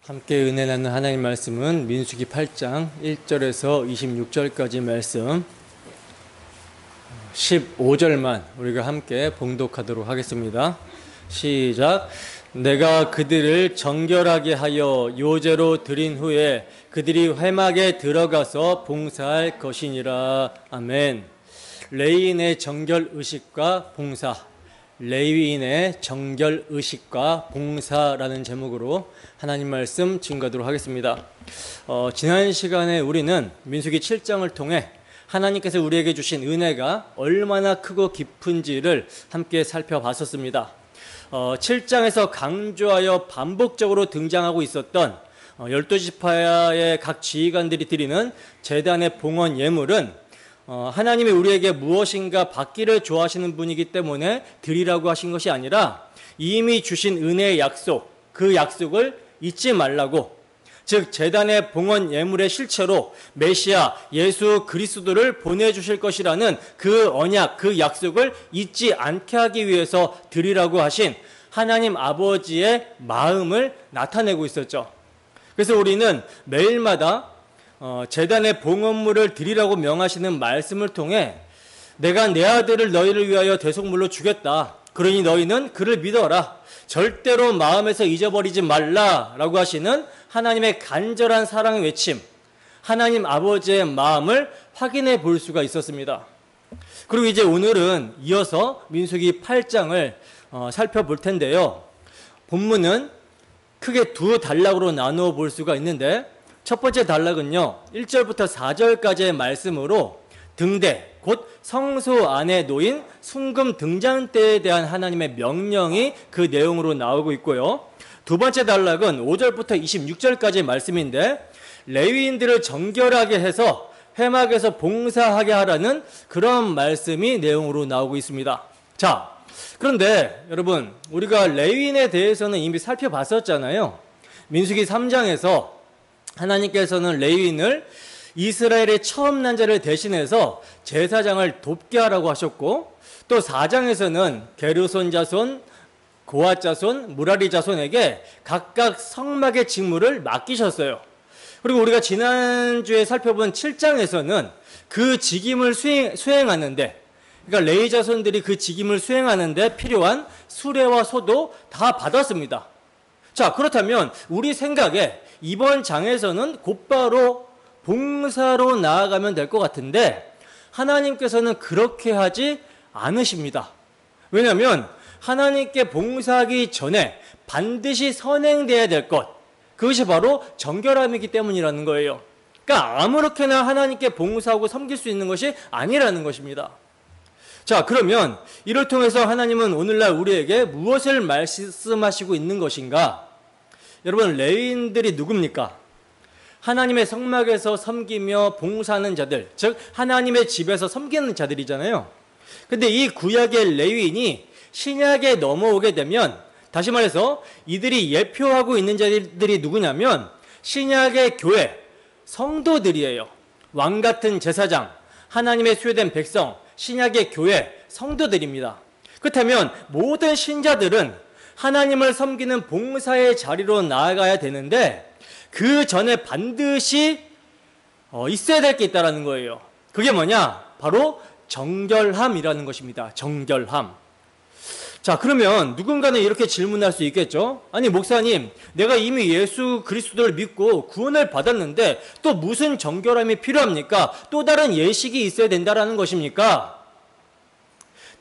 함께 은혜 나누는 하나님 말씀은 민수기 8장 1절에서 26절까지 말씀 15절만 우리가 함께 봉독하도록 하겠습니다. 시작. 내가 그들을 정결하게 하여 요제로 드린 후에 그들이 회막에 들어가서 봉사할 것이니라. 아멘. 레위인의 정결의식과 봉사, 레위인의 정결의식과 봉사라는 제목으로 하나님 말씀 증거하도록 하겠습니다. 지난 시간에 우리는 민수기 7장을 통해 하나님께서 우리에게 주신 은혜가 얼마나 크고 깊은지를 함께 살펴봤었습니다. 7장에서 강조하여 반복적으로 등장하고 있었던 12지파의 각 지휘관들이 드리는 제단의 봉헌 예물은 하나님이 우리에게 무엇인가 받기를 좋아하시는 분이기 때문에 드리라고 하신 것이 아니라 이미 주신 은혜의 약속, 그 약속을 잊지 말라고, 즉 제단의 봉헌 예물의 실체로 메시아 예수 그리스도를 보내주실 것이라는 그 언약, 그 약속을 잊지 않게 하기 위해서 드리라고 하신 하나님 아버지의 마음을 나타내고 있었죠. 그래서 우리는 매일마다 제단의 봉헌물을 드리라고 명하시는 말씀을 통해 내가 내 아들을 너희를 위하여 대속물로 주겠다. 그러니 너희는 그를 믿어라. 절대로 마음에서 잊어버리지 말라라고 하시는 하나님의 간절한 사랑의 외침, 하나님 아버지의 마음을 확인해 볼 수가 있었습니다. 그리고 이제 오늘은 이어서 민수기 8장을 살펴볼 텐데요. 본문은 크게 두 단락으로 나누어 볼 수가 있는데, 첫 번째 단락은요, 1절부터 4절까지의 말씀으로 등대, 곧 성소 안에 놓인 순금 등잔대에 대한 하나님의 명령이 그 내용으로 나오고 있고요. 두 번째 단락은 5절부터 26절까지의 말씀인데, 레위인들을 정결하게 해서 회막에서 봉사하게 하라는 그런 말씀이 내용으로 나오고 있습니다. 자, 그런데 여러분, 우리가 레위인에 대해서는 이미 살펴봤었잖아요. 민수기 3장에서 하나님께서는 레위인을 이스라엘의 처음 난 자를 대신해서 제사장을 돕게 하라고 하셨고, 또 4장에서는 게르손 자손, 고앗 자손, 무라리 자손에게 각각 성막의 직무를 맡기셨어요. 그리고 우리가 지난주에 살펴본 7장에서는 그 직임을 수행하는데, 그러니까 레위 자손들이 그 직임을 수행하는데 필요한 수레와 소도 다 받았습니다. 자, 그렇다면 우리 생각에 이번 장에서는 곧바로 봉사로 나아가면 될 것 같은데, 하나님께서는 그렇게 하지 않으십니다. 왜냐하면 하나님께 봉사하기 전에 반드시 선행돼야 될 것, 그것이 바로 정결함이기 때문이라는 거예요. 그러니까 아무렇게나 하나님께 봉사하고 섬길 수 있는 것이 아니라는 것입니다. 자, 그러면 이를 통해서 하나님은 오늘날 우리에게 무엇을 말씀하시고 있는 것인가? 여러분, 레위인들이 누굽니까? 하나님의 성막에서 섬기며 봉사하는 자들, 즉 하나님의 집에서 섬기는 자들이잖아요. 근데 이 구약의 레위인이 신약에 넘어오게 되면, 다시 말해서 이들이 예표하고 있는 자들이 누구냐면 신약의 교회, 성도들이에요. 왕같은 제사장, 하나님의 소유된 백성, 신약의 교회, 성도들입니다. 그렇다면 모든 신자들은 하나님을 섬기는 봉사의 자리로 나아가야 되는데, 그 전에 반드시 있어야 될 게 있다는 거예요. 그게 뭐냐? 바로 정결함이라는 것입니다. 정결함. 자, 그러면 누군가는 이렇게 질문할 수 있겠죠. 아니, 목사님, 내가 이미 예수 그리스도를 믿고 구원을 받았는데 또 무슨 정결함이 필요합니까? 또 다른 예식이 있어야 된다는 것입니까?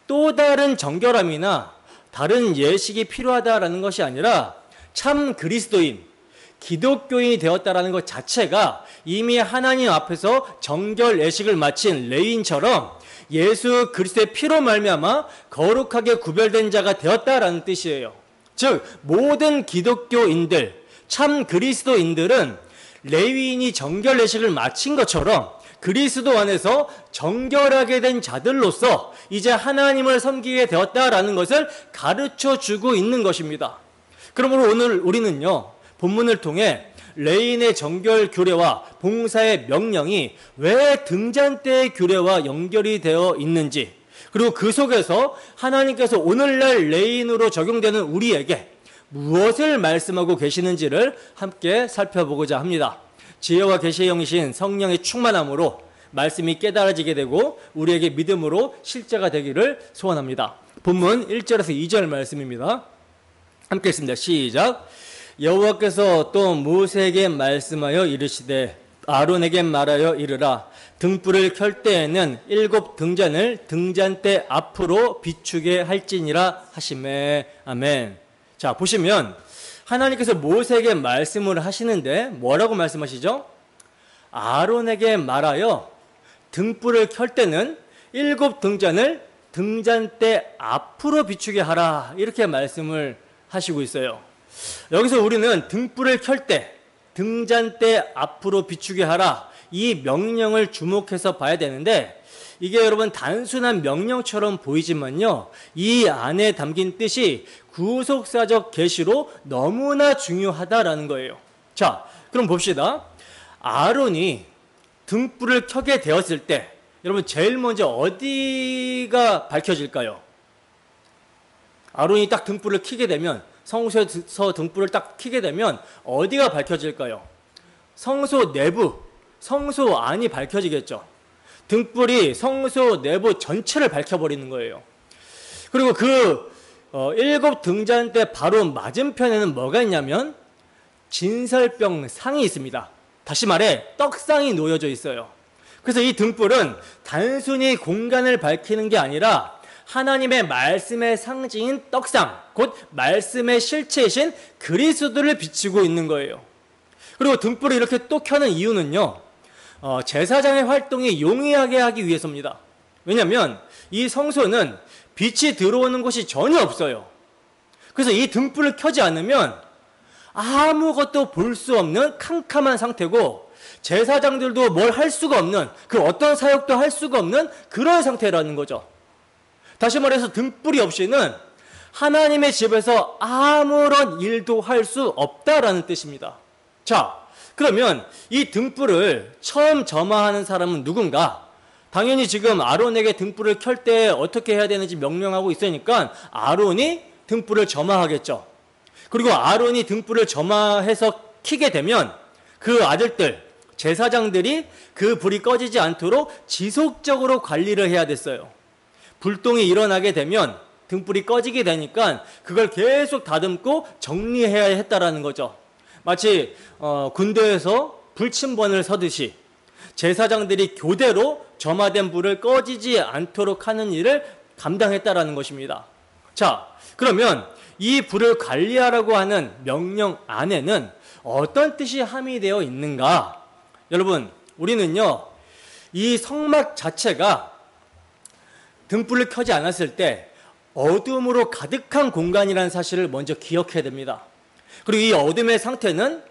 또 다른 정결함이나 다른 예식이 필요하다라는 것이 아니라 참 그리스도인, 기독교인이 되었다라는 것 자체가 이미 하나님 앞에서 정결 예식을 마친 레위인처럼 예수 그리스도의 피로 말미암아 거룩하게 구별된 자가 되었다라는 뜻이에요. 즉 모든 기독교인들, 참 그리스도인들은 레위인이 정결 예식을 마친 것처럼 그리스도 안에서 정결하게 된 자들로서 이제 하나님을 섬기게 되었다라는 것을 가르쳐 주고 있는 것입니다. 그러므로 오늘 우리는요, 본문을 통해 레위인의 정결 규례와 봉사의 명령이 왜 등잔대의 규례와 연결이 되어 있는지, 그리고 그 속에서 하나님께서 오늘날 레위인으로 적용되는 우리에게 무엇을 말씀하고 계시는지를 함께 살펴보고자 합니다. 지혜와 계시의 영이신 성령의 충만함으로 말씀이 깨달아지게 되고 우리에게 믿음으로 실제가 되기를 소원합니다. 본문 1절에서 2절 말씀입니다. 함께 읽습니다. 시작. 여호와께서 또 모세에게 말씀하여 이르시되 아론에게 말하여 이르라. 등불을 켤 때에는 7 등잔을 등잔대 앞으로 비추게 할지니라 하시매. 아멘. 자, 보시면 하나님께서 모세에게 말씀을 하시는데 뭐라고 말씀하시죠? 아론에게 말하여 등불을 켤 때는 7 등잔을 등잔대 앞으로 비추게 하라, 이렇게 말씀을 하시고 있어요. 여기서 우리는 등불을 켤 때 등잔대 앞으로 비추게 하라, 이 명령을 주목해서 봐야 되는데, 이게 여러분 단순한 명령처럼 보이지만요, 이 안에 담긴 뜻이 구속사적 계시로 너무나 중요하다라는 거예요. 자, 그럼 봅시다. 아론이 등불을 켜게 되었을 때 여러분 제일 먼저 어디가 밝혀질까요? 아론이 딱 등불을 켜게 되면, 성소에서 등불을 딱 켜게 되면 어디가 밝혀질까요? 성소 내부, 성소 안이 밝혀지겠죠. 등불이 성소 내부 전체를 밝혀버리는 거예요. 그리고 그 7 등잔대 바로 맞은편에는 뭐가 있냐면 진설병 상이 있습니다. 다시 말해 떡상이 놓여져 있어요. 그래서 이 등불은 단순히 공간을 밝히는 게 아니라 하나님의 말씀의 상징인 떡상, 곧 말씀의 실체이신 그리스도를 비추고 있는 거예요. 그리고 등불을 이렇게 또 켜는 이유는요, 제사장의 활동이 용이하게 하기 위해서입니다. 왜냐하면 이 성소는 빛이 들어오는 곳이 전혀 없어요. 그래서 이 등불을 켜지 않으면 아무것도 볼 수 없는 캄캄한 상태고, 제사장들도 뭘 할 수가 없는, 그 어떤 사역도 할 수가 없는 그런 상태라는 거죠. 다시 말해서 등불이 없이는 하나님의 집에서 아무런 일도 할 수 없다라는 뜻입니다. 자, 그러면 이 등불을 처음 점화하는 사람은 누군가? 당연히 지금 아론에게 등불을 켤 때 어떻게 해야 되는지 명령하고 있으니까 아론이 등불을 점화하겠죠. 그리고 아론이 등불을 점화해서 켜게 되면 그 아들들, 제사장들이 그 불이 꺼지지 않도록 지속적으로 관리를 해야 됐어요. 불똥이 일어나게 되면 등불이 꺼지게 되니까 그걸 계속 다듬고 정리해야 했다라는 거죠. 마치 군대에서 불침번을 서듯이 제사장들이 교대로 점화된 불을 꺼지지 않도록 하는 일을 감당했다라는 것입니다. 자, 그러면 이 불을 관리하라고 하는 명령 안에는 어떤 뜻이 함의되어 있는가? 여러분, 우리는요, 이 성막 자체가 등불을 켜지 않았을 때 어둠으로 가득한 공간이라는 사실을 먼저 기억해야 됩니다. 그리고 이 어둠의 상태는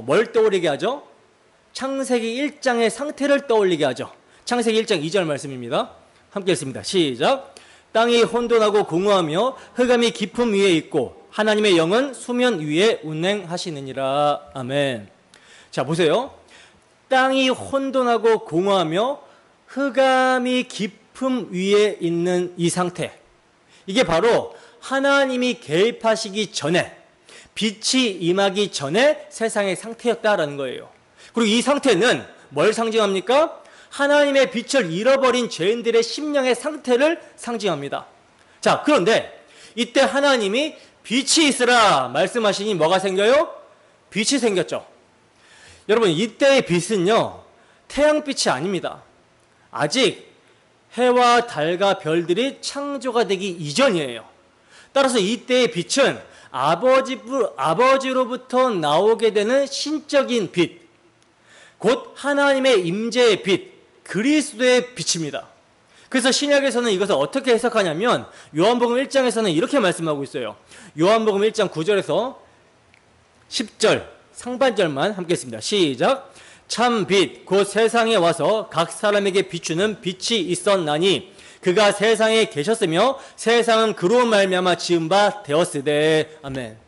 뭘 떠올리게 하죠? 창세기 1장의 상태를 떠올리게 하죠. 창세기 1장 2절 말씀입니다. 함께 읽습니다. 시작. 땅이 혼돈하고 공허하며 흑암이 깊음 위에 있고 하나님의 영은 수면 위에 운행하시느니라. 아멘. 자, 보세요. 땅이 혼돈하고 공허하며 흑암이 깊음 위에 있는 이 상태, 이게 바로 하나님이 개입하시기 전에, 빛이 임하기 전에 세상의 상태였다라는 거예요. 그리고 이 상태는 뭘 상징합니까? 하나님의 빛을 잃어버린 죄인들의 심령의 상태를 상징합니다. 자, 그런데 이때 하나님이 빛이 있으라 말씀하시니 뭐가 생겨요? 빛이 생겼죠. 여러분, 이때의 빛은요, 태양빛이 아닙니다. 아직 해와 달과 별들이 창조가 되기 이전이에요. 따라서 이때의 빛은 아버지로부터 나오게 되는 신적인 빛, 곧 하나님의 임재의 빛, 그리스도의 빛입니다. 그래서 신약에서는 이것을 어떻게 해석하냐면 요한복음 1장에서는 이렇게 말씀하고 있어요. 요한복음 1장 9절에서 10절 상반절만 함께 했습니다. 시작. 참 빛 곧 세상에 와서 각 사람에게 비추는 빛이 있었나니 그가 세상에 계셨으며 세상은 그로 말미암아 지은 바 되었으되. 아멘.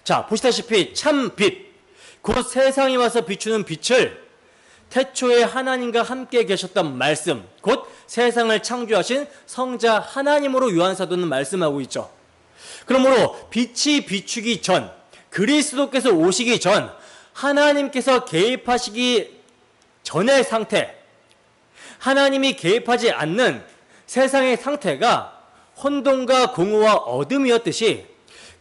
자, 보시다시피 참 빛 곧 세상에 와서 비추는 빛을 태초에 하나님과 함께 계셨던 말씀, 곧 세상을 창조하신 성자 하나님으로 요한사도는 말씀하고 있죠. 그러므로 빛이 비추기 전, 그리스도께서 오시기 전, 하나님께서 개입하시기 전의 상태, 하나님이 개입하지 않는 세상의 상태가 혼돈과 공허와 어둠이었듯이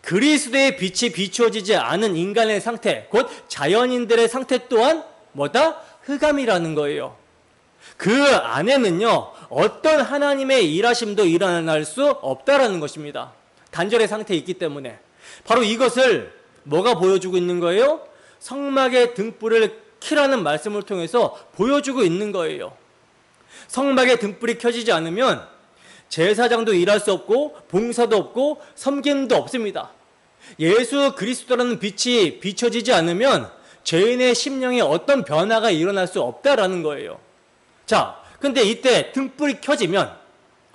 그리스도의 빛이 비추어지지 않은 인간의 상태, 곧 자연인들의 상태 또한 뭐다? 흑암이라는 거예요. 그 안에는요, 어떤 하나님의 일하심도 일어날 수 없다라는 것입니다. 단절의 상태에 있기 때문에. 바로 이것을 뭐가 보여주고 있는 거예요? 성막의 등불을 켜라는 말씀을 통해서 보여주고 있는 거예요. 성막의 등불이 켜지지 않으면 제사장도 일할 수 없고 봉사도 없고 섬김도 없습니다. 예수 그리스도라는 빛이 비춰지지 않으면 죄인의 심령에 어떤 변화가 일어날 수 없다라는 거예요. 자, 근데 이때 등불이 켜지면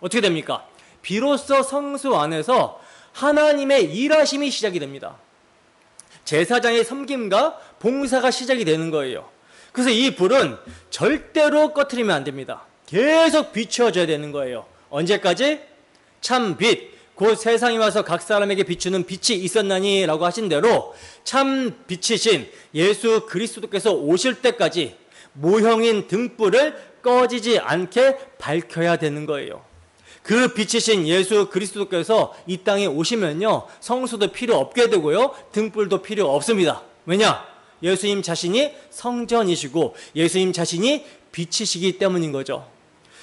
어떻게 됩니까? 비로소 성소 안에서 하나님의 일하심이 시작이 됩니다. 제사장의 섬김과 봉사가 시작이 되는 거예요. 그래서 이 불은 절대로 꺼트리면 안 됩니다. 계속 비추어져야 되는 거예요. 언제까지? 참 빛, 곧 세상에 와서 각 사람에게 비추는 빛이 있었나니 라고 하신 대로 참 빛이신 예수 그리스도께서 오실 때까지 모형인 등불을 꺼지지 않게 밝혀야 되는 거예요. 그 빛이신 예수 그리스도께서 이 땅에 오시면요, 성소도 필요 없게 되고요, 등불도 필요 없습니다. 왜냐? 예수님 자신이 성전이시고 예수님 자신이 빛이시기 때문인 거죠.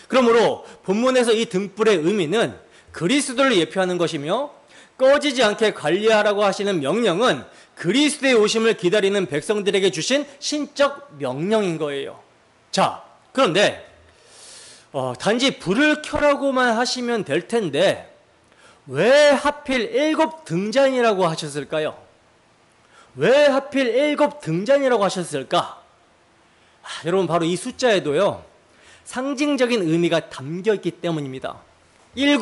그러므로 본문에서 이 등불의 의미는 그리스도를 예표하는 것이며, 꺼지지 않게 관리하라고 하시는 명령은 그리스도의 오심을 기다리는 백성들에게 주신 신적 명령인 거예요. 자, 그런데 단지 불을 켜라고만 하시면 될 텐데 왜 하필 7등잔이라고 하셨을까요? 왜 하필 7등잔이라고 하셨을까? 여러분, 바로 이 숫자에도요, 상징적인 의미가 담겨 있기 때문입니다. 7,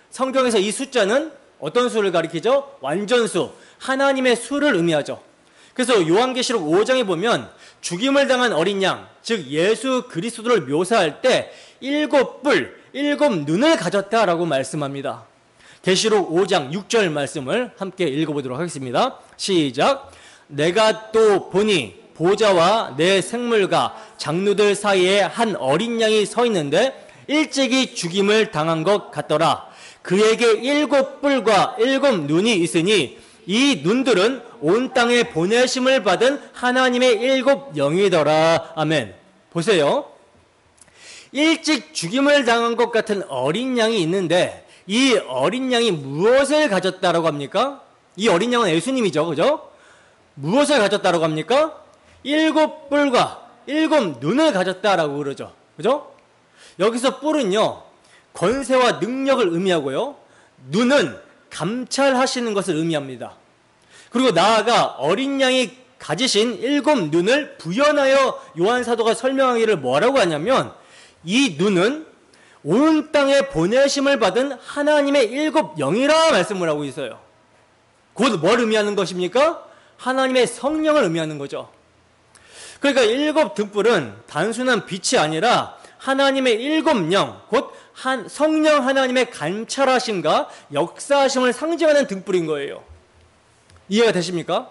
성경에서 이 숫자는 어떤 수를 가리키죠? 완전수, 하나님의 수를 의미하죠. 그래서 요한계시록 5장에 보면 죽임을 당한 어린 양, 즉 예수 그리스도를 묘사할 때 7뿔, 7눈을 가졌다라고 말씀합니다. 계시록 5장 6절 말씀을 함께 읽어보도록 하겠습니다. 시작. 내가 또 보니 보좌와 내 생물과 장로들 사이에 한 어린 양이 서 있는데 일찍이 죽임을 당한 것 같더라. 그에게 7뿔과 7눈이 있으니 이 눈들은 온 땅에 보내심을 받은 하나님의 7영이더라. 아멘. 보세요. 일찍 죽임을 당한 것 같은 어린 양이 있는데 이 어린 양이 무엇을 가졌다라고 합니까? 이 어린 양은 예수님이죠. 그죠? 무엇을 가졌다라고 합니까? 7뿔과 7눈을 가졌다라고 그러죠. 그죠? 여기서 뿔은요, 권세와 능력을 의미하고요, 눈은 감찰하시는 것을 의미합니다. 그리고 나아가 어린 양이 가지신 7눈을 부연하여 요한 사도가 설명하기를 뭐라고 하냐면, 이 눈은 온 땅에 보내심을 받은 하나님의 7영이라 말씀을 하고 있어요. 곧 뭘 의미하는 것입니까? 하나님의 성령을 의미하는 거죠. 그러니까 7등불은 단순한 빛이 아니라 하나님의 7영, 곧 성령 하나님의 감찰하심과 역사하심을 상징하는 등불인 거예요. 이해가 되십니까?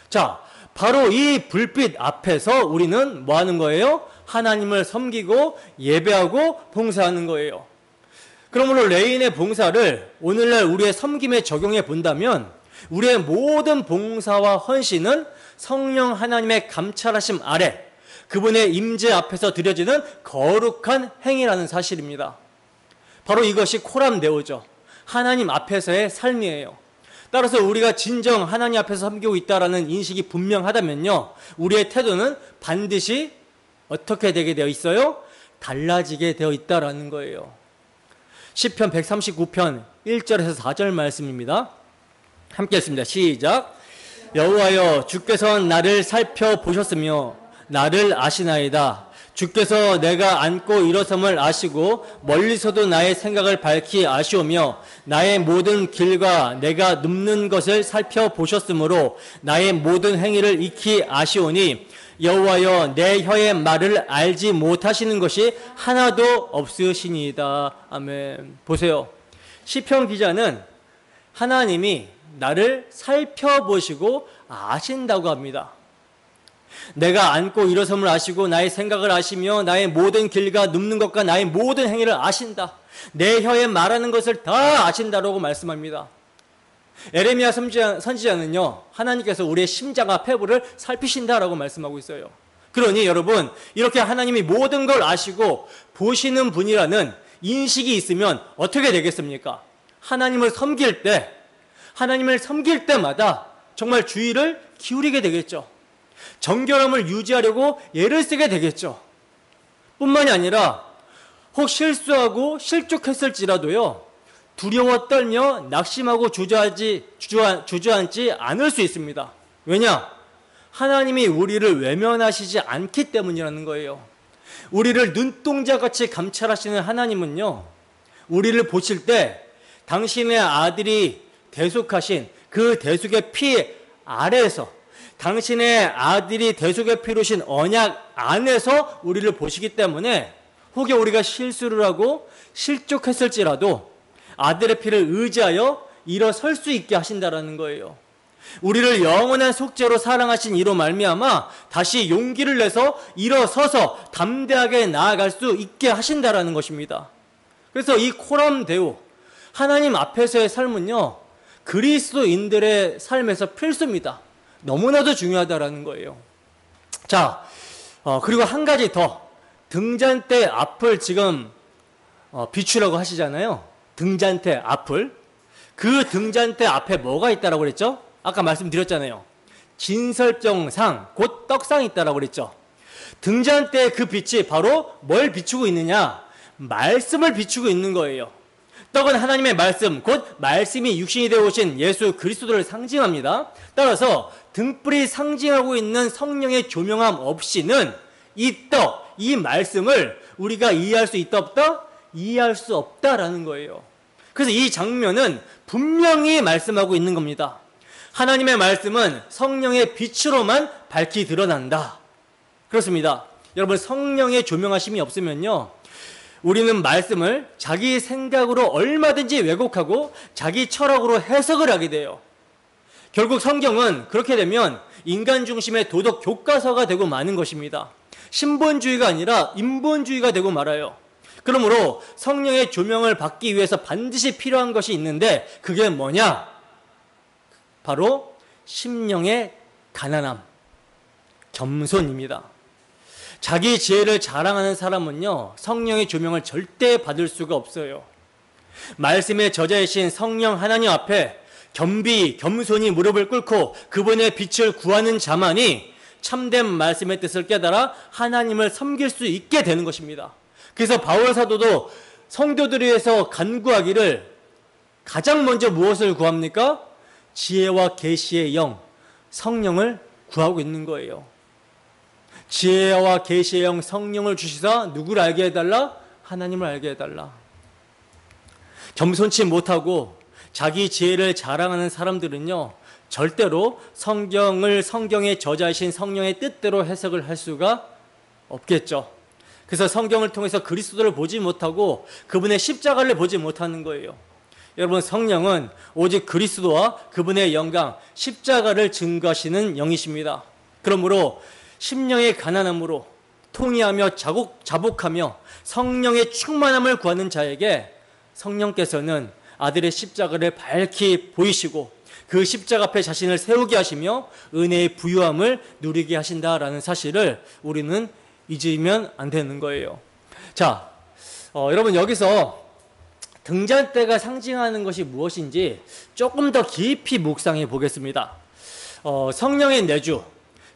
자, 바로 이 불빛 앞에서 우리는 뭐 하는 거예요? 하나님을 섬기고 예배하고 봉사하는 거예요. 그러므로 레인의 봉사를 오늘날 우리의 섬김에 적용해 본다면 우리의 모든 봉사와 헌신은 성령 하나님의 감찰하심 아래 그분의 임재 앞에서 드려지는 거룩한 행위라는 사실입니다. 바로 이것이 코람데오죠. 하나님 앞에서의 삶이에요. 따라서 우리가 진정 하나님 앞에서 섬기고 있다는 인식이 분명하다면요, 우리의 태도는 반드시 어떻게 되게 되어 있어요? 달라지게 되어 있다라는 거예요. 시편 139편 1절에서 4절 말씀입니다. 함께 했습니다. 시작. 여호와여, 주께서 나를 살펴보셨으며 나를 아시나이다. 주께서 내가 앉고 일어섬을 아시고 멀리서도 나의 생각을 밝히 아시오며 나의 모든 길과 내가 눕는 것을 살펴보셨으므로 나의 모든 행위를 익히 아시오니 여호와여, 내 혀의 말을 알지 못하시는 것이 하나도 없으시니이다. 아멘. 보세요. 시편 기자는 하나님이 나를 살펴보시고 아신다고 합니다. 내가 앉고 일어섬을 아시고 나의 생각을 아시며 나의 모든 길과 눕는 것과 나의 모든 행위를 아신다. 내 혀에 말하는 것을 다 아신다라고 말씀합니다. 에레미야 선지자는요, 하나님께서 우리의 심장과 폐부를 살피신다라고 말씀하고 있어요. 그러니 여러분, 이렇게 하나님이 모든 걸 아시고 보시는 분이라는 인식이 있으면 어떻게 되겠습니까? 하나님을 섬길 때마다 정말 주의를 기울이게 되겠죠. 정결함을 유지하려고 애를 쓰게 되겠죠. 뿐만이 아니라 혹 실수하고 실족했을지라도요, 두려워 떨며 낙심하고 주저앉지 않을 수 있습니다. 왜냐? 하나님이 우리를 외면하시지 않기 때문이라는 거예요. 우리를 눈동자같이 감찰하시는 하나님은요, 우리를 보실 때 당신의 아들이 대속하신 그 대속의 피 아래에서, 당신의 아들이 대속의 피로 신 언약 안에서 우리를 보시기 때문에 혹여 우리가 실수를 하고 실족했을지라도 아들의 피를 의지하여 일어설 수 있게 하신다라는 거예요. 우리를 영원한 속죄로 사랑하신 이로 말미암아 다시 용기를 내서 일어서서 담대하게 나아갈 수 있게 하신다라는 것입니다. 그래서 이 코람 데오, 하나님 앞에서의 삶은요, 그리스도인들의 삶에서 필수입니다. 너무나도 중요하다라는 거예요. 자, 그리고 한 가지 더, 등잔대 앞을 지금 비추라고 하시잖아요. 등잔대 앞을. 그 등잔대 앞에 뭐가 있다라고 그랬죠? 아까 말씀드렸잖아요. 진설정상, 곧 떡상이 있다라고 그랬죠. 등잔대의 그 빛이 바로 뭘 비추고 있느냐? 말씀을 비추고 있는 거예요. 떡은 하나님의 말씀, 곧 말씀이 육신이 되어 오신 예수 그리스도를 상징합니다. 따라서 등불이 상징하고 있는 성령의 조명함 없이는 이 떡, 이 말씀을 우리가 이해할 수 있다 없다? 이해할 수 없다라는 거예요. 그래서 이 장면은 분명히 말씀하고 있는 겁니다. 하나님의 말씀은 성령의 빛으로만 밝히 드러난다. 그렇습니다. 여러분, 성령의 조명하심이 없으면요, 우리는 말씀을 자기 생각으로 얼마든지 왜곡하고 자기 철학으로 해석을 하게 돼요. 결국 성경은 그렇게 되면 인간 중심의 도덕 교과서가 되고 마는 것입니다. 신본주의가 아니라 인본주의가 되고 말아요. 그러므로 성령의 조명을 받기 위해서 반드시 필요한 것이 있는데 그게 뭐냐? 바로 심령의 가난함, 겸손입니다. 자기 지혜를 자랑하는 사람은요, 성령의 조명을 절대 받을 수가 없어요. 말씀의 저자이신 성령 하나님 앞에 겸손히 무릎을 꿇고 그분의 빛을 구하는 자만이 참된 말씀의 뜻을 깨달아 하나님을 섬길 수 있게 되는 것입니다. 그래서 바울 사도도 성도들을 위해서 간구하기를 가장 먼저 무엇을 구합니까? 지혜와 계시의 영, 성령을 구하고 있는 거예요. 지혜와 계시의 영, 성령을 주시사 누구를 알게 해달라? 하나님을 알게 해달라. 겸손치 못하고 자기 지혜를 자랑하는 사람들은요, 절대로 성경의 저자이신 성령의 뜻대로 해석을 할 수가 없겠죠. 그래서 성경을 통해서 그리스도를 보지 못하고 그분의 십자가를 보지 못하는 거예요. 여러분, 성령은 오직 그리스도와 그분의 영광, 십자가를 증거하시는 영이십니다. 그러므로 심령의 가난함으로 통회하며 자복하며 성령의 충만함을 구하는 자에게 성령께서는 아들의 십자가를 밝히 보이시고 그 십자가 앞에 자신을 세우게 하시며 은혜의 부유함을 누리게 하신다라는 사실을 우리는 잊으면 안 되는 거예요. 자, 여러분, 여기서 등잔대가 상징하는 것이 무엇인지 조금 더 깊이 묵상해 보겠습니다. 성령의 내주,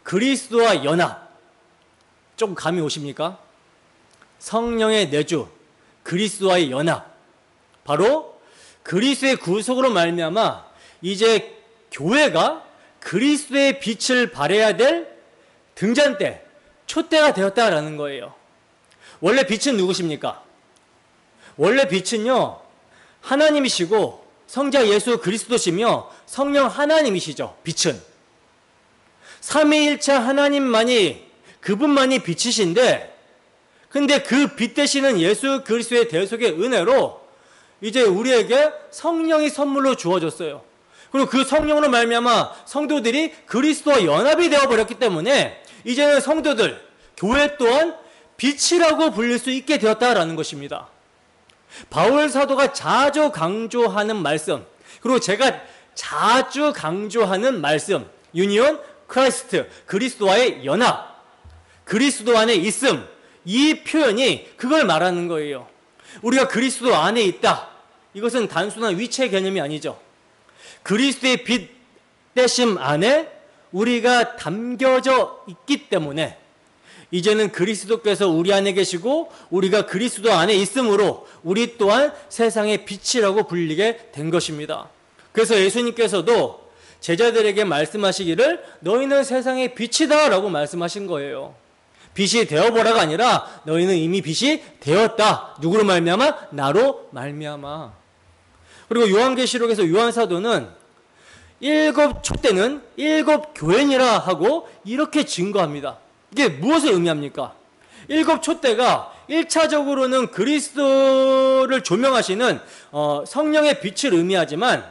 그리스도와 연합, 좀 감이 오십니까? 성령의 내주, 그리스도와의 연합, 바로 그리스도의 구속으로 말미암아 이제 교회가 그리스도의 빛을 발해야 될 등잔대, 촛대가 되었다라는 거예요. 원래 빛은 누구십니까? 원래 빛은요, 하나님이시고 성자 예수 그리스도시며 성령 하나님이시죠. 빛은 삼위일체 하나님만이, 그분만이 빛이신데, 근데 그 빛 되시는 예수 그리스도의 대속의 은혜로 이제 우리에게 성령이 선물로 주어졌어요. 그리고 그 성령으로 말미암아 성도들이 그리스도와 연합이 되어버렸기 때문에 이제는 성도들, 교회 또한 빛이라고 불릴 수 있게 되었다라는 것입니다. 바울 사도가 자주 강조하는 말씀, 그리고 제가 자주 강조하는 말씀, 유니온 크라이스트, 그리스도와의 연합, 그리스도 안에 있음, 이 표현이 그걸 말하는 거예요. 우리가 그리스도 안에 있다. 이것은 단순한 위치의 개념이 아니죠. 그리스도의 빛 대심 안에 우리가 담겨져 있기 때문에 이제는 그리스도께서 우리 안에 계시고 우리가 그리스도 안에 있으므로 우리 또한 세상의 빛이라고 불리게 된 것입니다. 그래서 예수님께서도 제자들에게 말씀하시기를 너희는 세상의 빛이다 라고 말씀하신 거예요. 빛이 되어보라가 아니라 너희는 이미 빛이 되었다. 누구로 말미암아? 나로 말미암아. 그리고 요한계시록에서 요한사도는 7 촛대는 7 교회니라 하고 이렇게 증거합니다. 이게 무엇을 의미합니까? 7 촛대가 1차적으로는 그리스도를 조명하시는 성령의 빛을 의미하지만,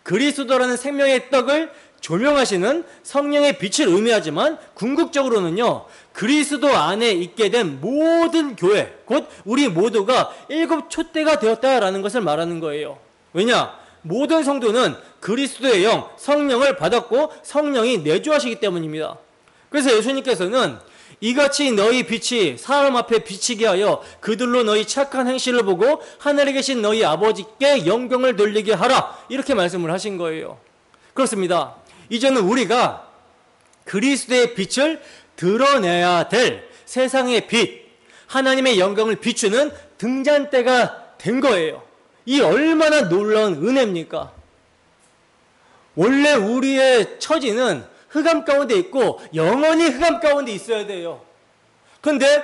그리스도라는 생명의 떡을 조명하시는 성령의 빛을 의미하지만, 궁극적으로는요 그리스도 안에 있게 된 모든 교회, 곧 우리 모두가 7 촛대가 되었다라는 것을 말하는 거예요. 왜냐? 모든 성도는 그리스도의 영, 성령을 받았고 성령이 내주하시기 때문입니다. 그래서 예수님께서는 이같이 너희 빛이 사람 앞에 비치게 하여 그들로 너희 착한 행실을 보고 하늘에 계신 너희 아버지께 영광을 돌리게 하라, 이렇게 말씀을 하신 거예요. 그렇습니다. 이제는 우리가 그리스도의 빛을 드러내야 될 세상의 빛, 하나님의 영광을 비추는 등잔대가 된 거예요. 이 얼마나 놀라운 은혜입니까? 원래 우리의 처지는 흑암 가운데 있고 영원히 흑암 가운데 있어야 돼요. 그런데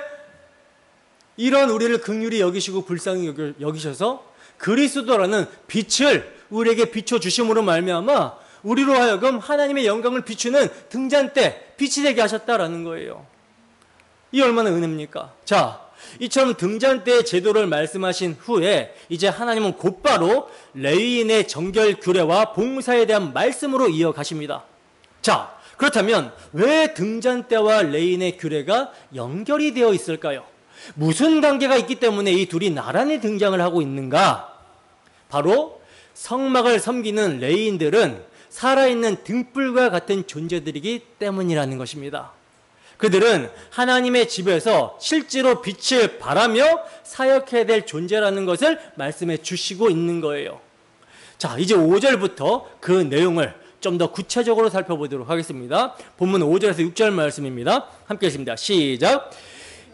이런 우리를 긍휼히 여기시고 불쌍히 여기셔서 그리스도라는 빛을 우리에게 비춰주심으로 말미암아 우리로 하여금 하나님의 영광을 비추는 등잔대, 빛이 되게 하셨다라는 거예요. 이 얼마나 은혜입니까? 자, 이처럼 등잔대의 제도를 말씀하신 후에 이제 하나님은 곧바로 레위인의 정결 규례와 봉사에 대한 말씀으로 이어가십니다. 자, 그렇다면 왜 등잔대와 레위인의 규례가 연결이 되어 있을까요? 무슨 관계가 있기 때문에 이 둘이 나란히 등장을 하고 있는가? 바로 성막을 섬기는 레위인들은 살아있는 등불과 같은 존재들이기 때문이라는 것입니다. 그들은 하나님의 집에서 실제로 빛을 발하며 사역해야 될 존재라는 것을 말씀해 주시고 있는 거예요. 자, 이제 5절부터 그 내용을 좀 더 구체적으로 살펴보도록 하겠습니다. 본문 5절에서 6절 말씀입니다. 함께 읽습니다. 시작.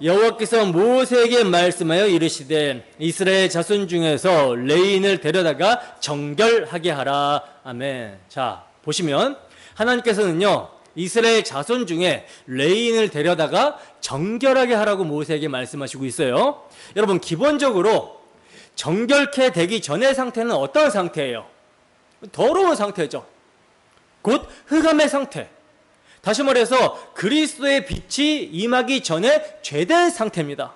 여호와께서 모세에게 말씀하여 이르시되 이스라엘 자손 중에서 레위인을 데려다가 정결하게 하라. 아멘. 자, 보시면 하나님께서는요 이스라엘 자손 중에 레위인을 데려다가 정결하게 하라고 모세에게 말씀하시고 있어요. 여러분, 기본적으로 정결케 되기 전의 상태는 어떤 상태예요? 더러운 상태죠. 곧 흑암의 상태. 다시 말해서 그리스도의 빛이 임하기 전에 죄된 상태입니다.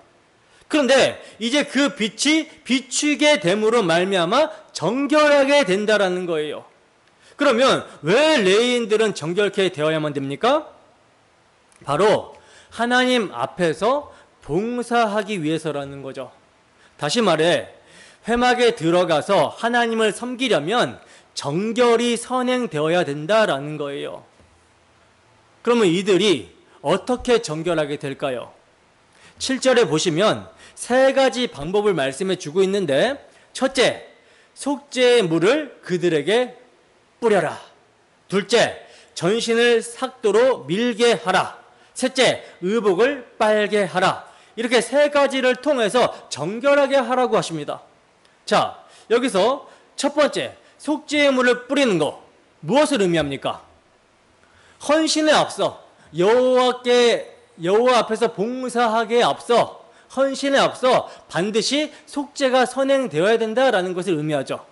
그런데 이제 그 빛이 비추게 됨으로 말미암아 정결하게 된다라는 거예요. 그러면 왜 레위인들은 정결케 되어야만 됩니까? 바로 하나님 앞에서 봉사하기 위해서라는 거죠. 다시 말해 회막에 들어가서 하나님을 섬기려면 정결이 선행되어야 된다라는 거예요. 그러면 이들이 어떻게 정결하게 될까요? 7절에 보시면 세 가지 방법을 말씀해 주고 있는데, 첫째, 속죄의 물을 그들에게 뿌려라. 둘째, 전신을 삭도로 밀게 하라. 셋째, 의복을 빨게 하라. 이렇게 세 가지를 통해서 정결하게 하라고 하십니다. 자, 여기서 첫 번째, 속죄의 물을 뿌리는 거, 무엇을 의미합니까? 헌신에 앞서 여호와 앞에서 봉사하기에 앞서 헌신에 앞서 반드시 속죄가 선행되어야 된다라는 것을 의미하죠.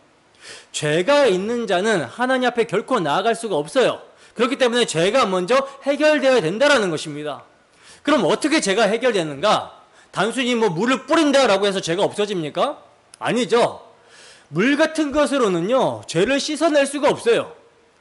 죄가 있는 자는 하나님 앞에 결코 나아갈 수가 없어요. 그렇기 때문에 죄가 먼저 해결되어야 된다라는 것입니다. 그럼 어떻게 죄가 해결되는가? 단순히 물을 뿌린다라고 해서 죄가 없어집니까? 아니죠. 물 같은 것으로는요, 죄를 씻어낼 수가 없어요.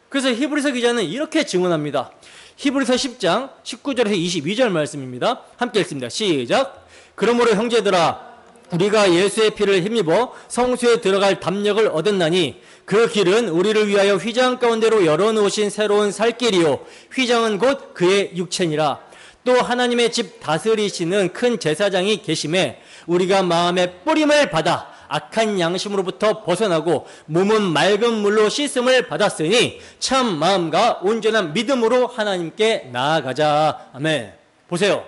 그래서 히브리서 기자는 이렇게 증언합니다. 히브리서 10장 19절에서 22절 말씀입니다. 함께 읽습니다. 시작. 그러므로 형제들아, 우리가 예수의 피를 힘입어 성수에 들어갈 담력을 얻었나니 그 길은 우리를 위하여 휘장 가운데로 열어놓으신 새로운 살 길이요, 휘장은 곧 그의 육체니라. 또 하나님의 집 다스리시는 큰 제사장이 계심에 우리가 마음의 뿌림을 받아 악한 양심으로부터 벗어나고 몸은 맑은 물로 씻음을 받았으니 참 마음과 온전한 믿음으로 하나님께 나아가자. 아멘. 보세요.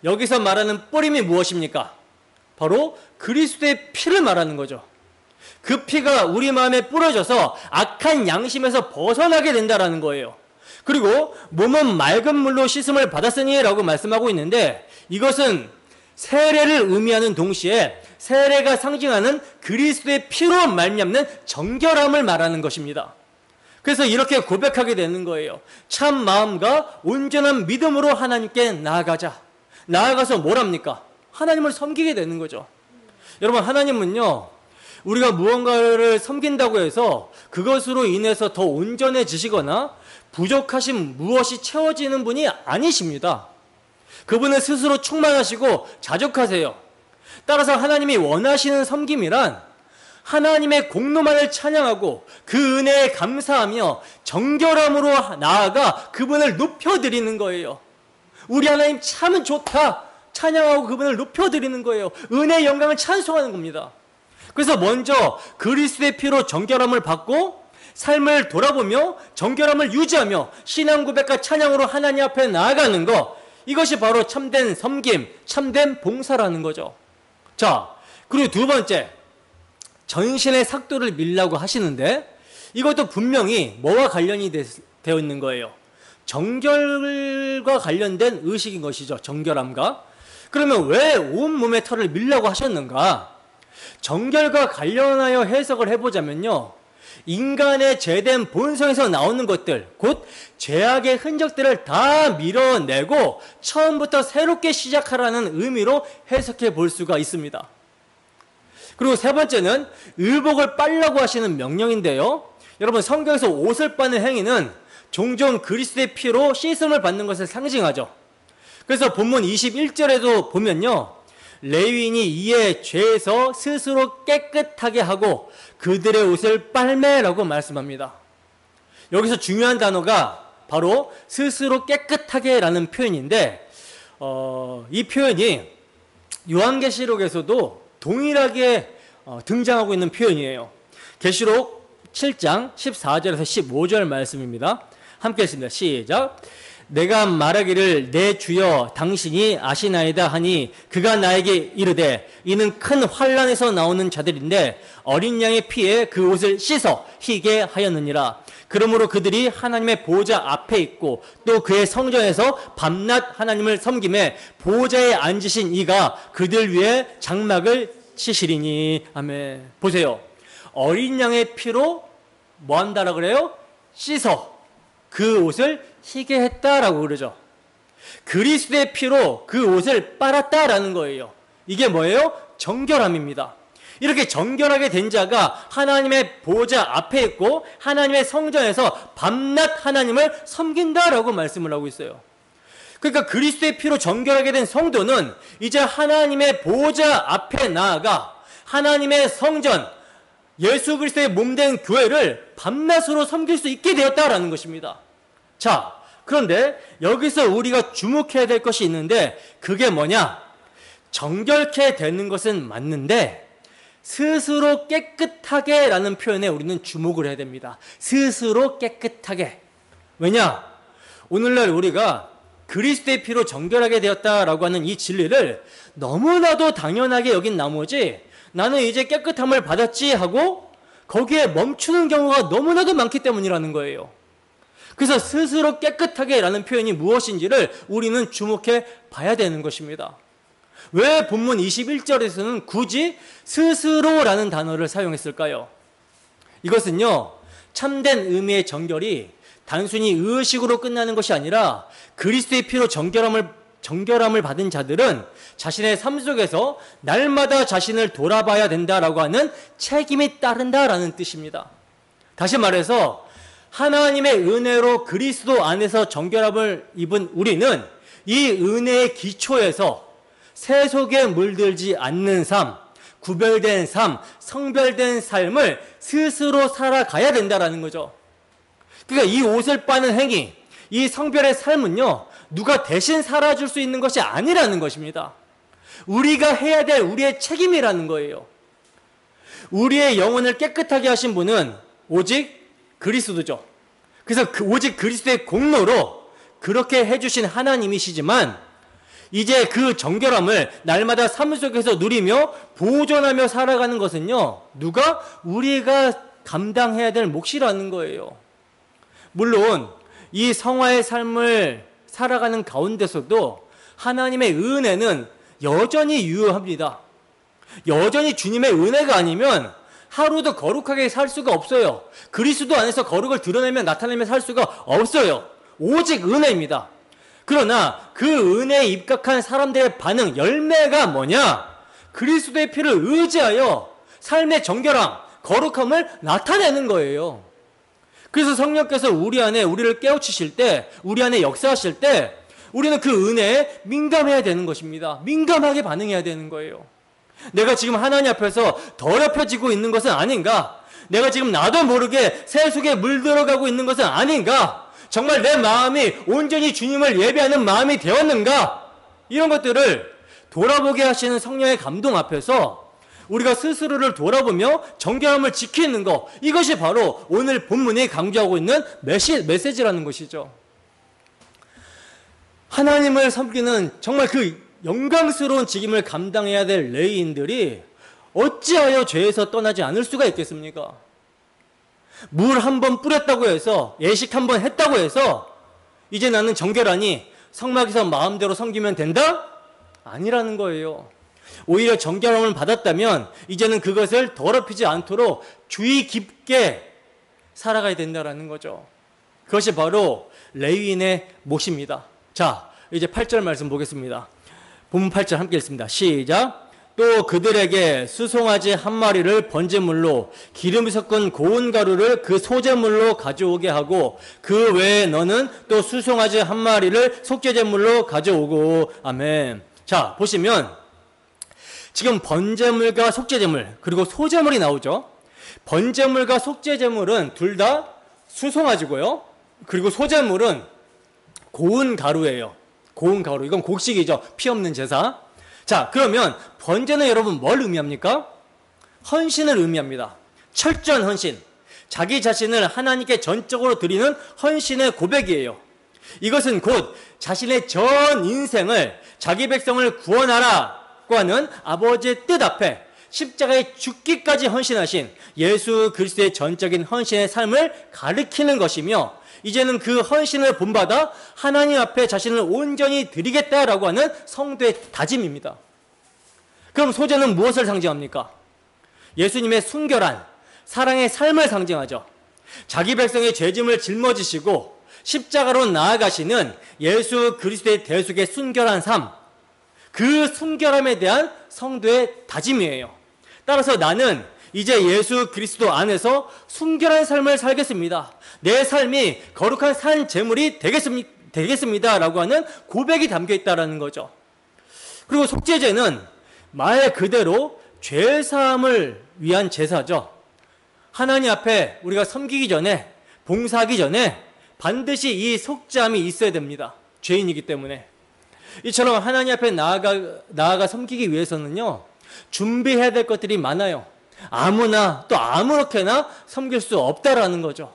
여기서 말하는 뿌림이 무엇입니까? 바로 그리스도의 피를 말하는 거죠. 그 피가 우리 마음에 뿌려져서 악한 양심에서 벗어나게 된다라는 거예요. 그리고 몸은 맑은 물로 씻음을 받았으니 라고 말씀하고 있는데, 이것은 세례를 의미하는 동시에 세례가 상징하는 그리스도의 피로 말미암는 정결함을 말하는 것입니다. 그래서 이렇게 고백하게 되는 거예요. 참 마음과 온전한 믿음으로 하나님께 나아가자. 나아가서 뭘 합니까? 하나님을 섬기게 되는 거죠. 여러분, 하나님은요, 우리가 무언가를 섬긴다고 해서 그것으로 인해서 더 온전해지시거나 부족하신 무엇이 채워지는 분이 아니십니다. 그분은 스스로 충만하시고 자족하세요. 따라서 하나님이 원하시는 섬김이란 하나님의 공로만을 찬양하고 그 은혜에 감사하며 정결함으로 나아가 그분을 높여드리는 거예요. 우리 하나님 참 좋다 찬양하고 그분을 높여드리는 거예요. 은혜의 영광을 찬송하는 겁니다. 그래서 먼저 그리스도의 피로 정결함을 받고 삶을 돌아보며 정결함을 유지하며 신앙 고백과 찬양으로 하나님 앞에 나아가는 것, 이것이 바로 참된 섬김, 참된 봉사라는 거죠. 자, 그리고 두 번째, 전신의 삭도를 밀라고 하시는데 이것도 분명히 뭐와 관련이 되어 있는 거예요? 정결과 관련된 의식인 것이죠. 정결함과. 그러면 왜 온몸의 털을 밀라고 하셨는가? 정결과 관련하여 해석을 해보자면요, 인간의 죄된 본성에서 나오는 것들, 곧 죄악의 흔적들을 다 밀어내고 처음부터 새롭게 시작하라는 의미로 해석해 볼 수가 있습니다. 그리고 세 번째는 의복을 빨라고 하시는 명령인데요, 여러분, 성경에서 옷을 빠는 행위는 종종 그리스도의 피로 씻음을 받는 것을 상징하죠. 그래서 본문 21절에도 보면요, 레위인이 이에 죄에서 스스로 깨끗하게 하고 그들의 옷을 빨매라고 말씀합니다. 여기서 중요한 단어가 바로 스스로 깨끗하게 라는 표현인데, 이 표현이 요한계시록에서도 동일하게 등장하고 있는 표현이에요. 계시록 7장 14절에서 15절 말씀입니다. 함께 했습니다. 시작. 내가 말하기를 내 주여 당신이 아시나이다 하니 그가 나에게 이르되 이는 큰 환난에서 나오는 자들인데 어린 양의 피에 그 옷을 씻어 희게 하였느니라. 그러므로 그들이 하나님의 보좌 앞에 있고 또 그의 성전에서 밤낮 하나님을 섬김에 보좌에 앉으신 이가 그들 위에 장막을 치시리니. 아멘. 보세요. 어린 양의 피로 뭐 한다라 그래요? 씻어 그 옷을 희게 했다라고 그러죠. 그리스도의 피로 그 옷을 빨았다라는 거예요. 이게 뭐예요? 정결함입니다. 이렇게 정결하게 된 자가 하나님의 보좌 앞에 있고 하나님의 성전에서 밤낮 하나님을 섬긴다라고 말씀을 하고 있어요. 그러니까 그리스도의 피로 정결하게 된 성도는 이제 하나님의 보좌 앞에 나아가 하나님의 성전, 예수 그리스도의 몸된 교회를 밤낮으로 섬길 수 있게 되었다라는 것입니다. 자, 그런데 여기서 우리가 주목해야 될 것이 있는데 그게 뭐냐? 정결케 되는 것은 맞는데 스스로 깨끗하게 라는 표현에 우리는 주목을 해야 됩니다. 스스로 깨끗하게. 왜냐? 오늘날 우리가 그리스도의 피로 정결하게 되었다라고 하는 이 진리를 너무나도 당연하게 여긴 나머지 나는 이제 깨끗함을 받았지 하고 거기에 멈추는 경우가 너무나도 많기 때문이라는 거예요. 그래서 스스로 깨끗하게 라는 표현이 무엇인지를 우리는 주목해 봐야 되는 것입니다. 왜 본문 21절에서는 굳이 스스로라는 단어를 사용했을까요? 이것은요, 참된 의미의 정결이 단순히 의식으로 끝나는 것이 아니라 그리스도의 피로 정결함을 정결함을 받은 자들은 자신의 삶 속에서 날마다 자신을 돌아봐야 된다라고 하는 책임이 따른다라는 뜻입니다. 다시 말해서 하나님의 은혜로 그리스도 안에서 정결함을 입은 우리는 이 은혜의 기초에서 세속에 물들지 않는 삶, 구별된 삶, 성별된 삶을 스스로 살아가야 된다라는 거죠. 그러니까 이 옷을 빠는 행위, 이 성별의 삶은요, 누가 대신 살아줄 수 있는 것이 아니라는 것입니다. 우리가 해야 될 우리의 책임이라는 거예요. 우리의 영혼을 깨끗하게 하신 분은 오직 그리스도죠. 그래서 오직 그리스도의 공로로 그렇게 해주신 하나님이시지만 이제 그 정결함을 날마다 삶 속에서 누리며 보존하며 살아가는 것은요, 우리가 감당해야 될 몫이라는 거예요. 물론 이 성화의 삶을 살아가는 가운데서도 하나님의 은혜는 여전히 유효합니다. 여전히 주님의 은혜가 아니면 하루도 거룩하게 살 수가 없어요. 그리스도 안에서 거룩을 드러내며 나타내며 살 수가 없어요. 오직 은혜입니다. 그러나 그 은혜에 입각한 사람들의 반응, 열매가 뭐냐? 그리스도의 피를 의지하여 삶의 정결함, 거룩함을 나타내는 거예요. 그래서 성령께서 우리 안에 우리를 깨우치실 때, 우리 안에 역사하실 때 우리는 그 은혜에 민감해야 되는 것입니다. 민감하게 반응해야 되는 거예요. 내가 지금 하나님 앞에서 더럽혀지고 있는 것은 아닌가? 내가 지금 나도 모르게 세속에 물들어가고 있는 것은 아닌가? 정말 내 마음이 온전히 주님을 예배하는 마음이 되었는가? 이런 것들을 돌아보게 하시는 성령의 감동 앞에서 우리가 스스로를 돌아보며 정결함을 지키는 것, 이것이 바로 오늘 본문이 강조하고 있는 메시지라는 것이죠. 하나님을 섬기는 정말 그 영광스러운 직임을 감당해야 될 레위인들이 어찌하여 죄에서 떠나지 않을 수가 있겠습니까? 물 한 번 뿌렸다고 해서, 예식 한 번 했다고 해서 이제 나는 정결하니 성막에서 마음대로 섬기면 된다? 아니라는 거예요. 오히려 정결함을 받았다면 이제는 그것을 더럽히지 않도록 주의 깊게 살아가야 된다는 거죠. 그것이 바로 레위인의 몫입니다. 자, 이제 8절 말씀 보겠습니다. 본문 8절 함께 읽습니다. 시작. 또 그들에게 수송아지 한 마리를 번제물로 기름이 섞은 고운 가루를 그 소제물로 가져오게 하고 그 외에 너는 또 수송아지 한 마리를 속죄제물로 가져오고. 아멘. 자, 보시면 지금 번제물과 속죄제물 그리고 소제물이 나오죠. 번제물과 속죄제물은 둘 다 수송아지고요. 그리고 소제물은 고운 가루예요. 고운 가루. 이건 곡식이죠. 피 없는 제사. 자, 그러면 번제는 여러분 뭘 의미합니까? 헌신을 의미합니다. 철저한 헌신. 자기 자신을 하나님께 전적으로 드리는 헌신의 고백이에요. 이것은 곧 자신의 전 인생을 자기 백성을 구원하라고 하는 아버지의 뜻 앞에 십자가에 죽기까지 헌신하신 예수 그리스도의 전적인 헌신의 삶을 가리키는 것이며, 이제는 그 헌신을 본받아 하나님 앞에 자신을 온전히 드리겠다라고 하는 성도의 다짐입니다. 그럼 소제는 무엇을 상징합니까? 예수님의 순결한 사랑의 삶을 상징하죠. 자기 백성의 죄짐을 짊어지시고 십자가로 나아가시는 예수 그리스도의 대속의 순결한 삶, 그 순결함에 대한 성도의 다짐이에요. 따라서 나는 이제 예수 그리스도 안에서 순결한 삶을 살겠습니다. 내 삶이 거룩한 산 제물이 되겠습니다. 라고 하는 고백이 담겨 있다는 거죠. 그리고 속죄제는 말 그대로 죄사함을 위한 제사죠. 하나님 앞에 우리가 섬기기 전에, 봉사하기 전에 반드시 이 속죄함이 있어야 됩니다. 죄인이기 때문에. 이처럼 하나님 앞에 나아가 섬기기 위해서는요, 준비해야 될 것들이 많아요. 아무나 또 아무렇게나 섬길 수 없다라는 거죠.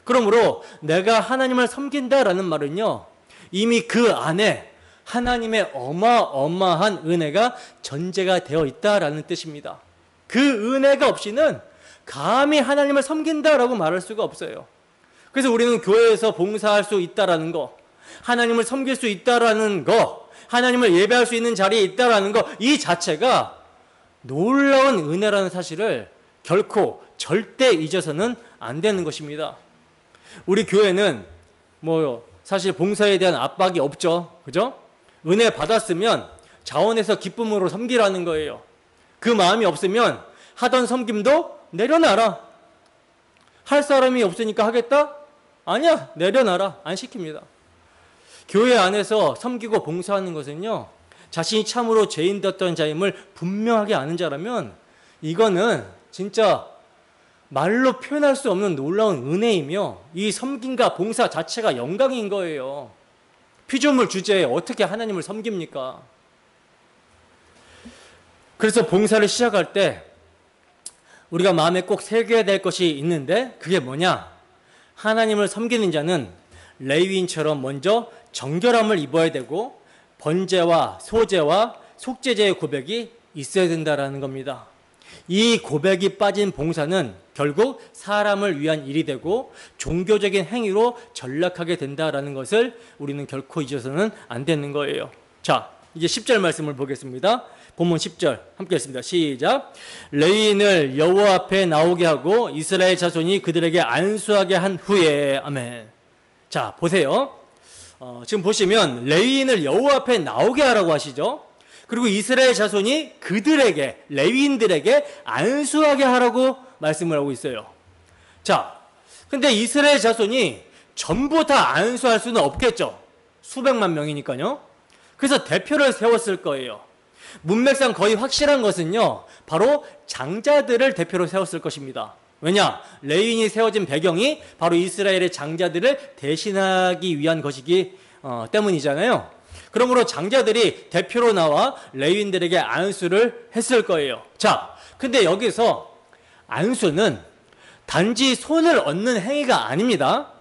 그러므로 내가 하나님을 섬긴다라는 말은요, 이미 그 안에 하나님의 어마어마한 은혜가 전제가 되어 있다라는 뜻입니다. 그 은혜가 없이는 감히 하나님을 섬긴다라고 말할 수가 없어요. 그래서 우리는 교회에서 봉사할 수 있다라는 거, 하나님을 섬길 수 있다라는 거, 하나님을 예배할 수 있는 자리에 있다라는 거, 이 자체가 놀라운 은혜라는 사실을 결코 절대 잊어서는 안 되는 것입니다. 우리 교회는 사실 봉사에 대한 압박이 없죠. 그죠? 은혜 받았으면 자원해서 기쁨으로 섬기라는 거예요. 그 마음이 없으면 하던 섬김도 내려놔라. 할 사람이 없으니까 하겠다? 아니야, 내려놔라. 안 시킵니다. 교회 안에서 섬기고 봉사하는 것은요, 자신이 참으로 죄인되었던 자임을 분명하게 아는 자라면 이거는 진짜 말로 표현할 수 없는 놀라운 은혜이며 이 섬김과 봉사 자체가 영광인 거예요. 피조물 주제에 어떻게 하나님을 섬깁니까? 그래서 봉사를 시작할 때 우리가 마음에 꼭 새겨야 될 것이 있는데 그게 뭐냐? 하나님을 섬기는 자는 레위인처럼 먼저 정결함을 입어야 되고 번제와 소제와 속죄제의 고백이 있어야 된다라는 겁니다. 이 고백이 빠진 봉사는 결국 사람을 위한 일이 되고 종교적인 행위로 전락하게 된다라는 것을 우리는 결코 잊어서는 안 되는 거예요. 자, 이제 10절 말씀을 보겠습니다. 본문 10절 함께 했습니다. 시작. 레위인을 여호와 앞에 나오게 하고 이스라엘 자손이 그들에게 안수하게 한 후에. 아멘. 자, 보세요. 지금 보시면 레위인을 여호와 앞에 나오게 하라고 하시죠. 그리고 이스라엘 자손이 그들에게, 레위인들에게 안수하게 하라고 말씀을 하고 있어요. 자, 근데 이스라엘 자손이 전부 다 안수할 수는 없겠죠. 수백만 명이니까요. 그래서 대표를 세웠을 거예요. 문맥상 거의 확실한 것은요, 바로 장자들을 대표로 세웠을 것입니다. 왜냐? 레위인이 세워진 배경이 바로 이스라엘의 장자들을 대신하기 위한 것이기 때문이잖아요. 그러므로 장자들이 대표로 나와 레위인들에게 안수를 했을 거예요. 자, 근데 여기서 안수는 단지 손을 얹는 행위가 아닙니다.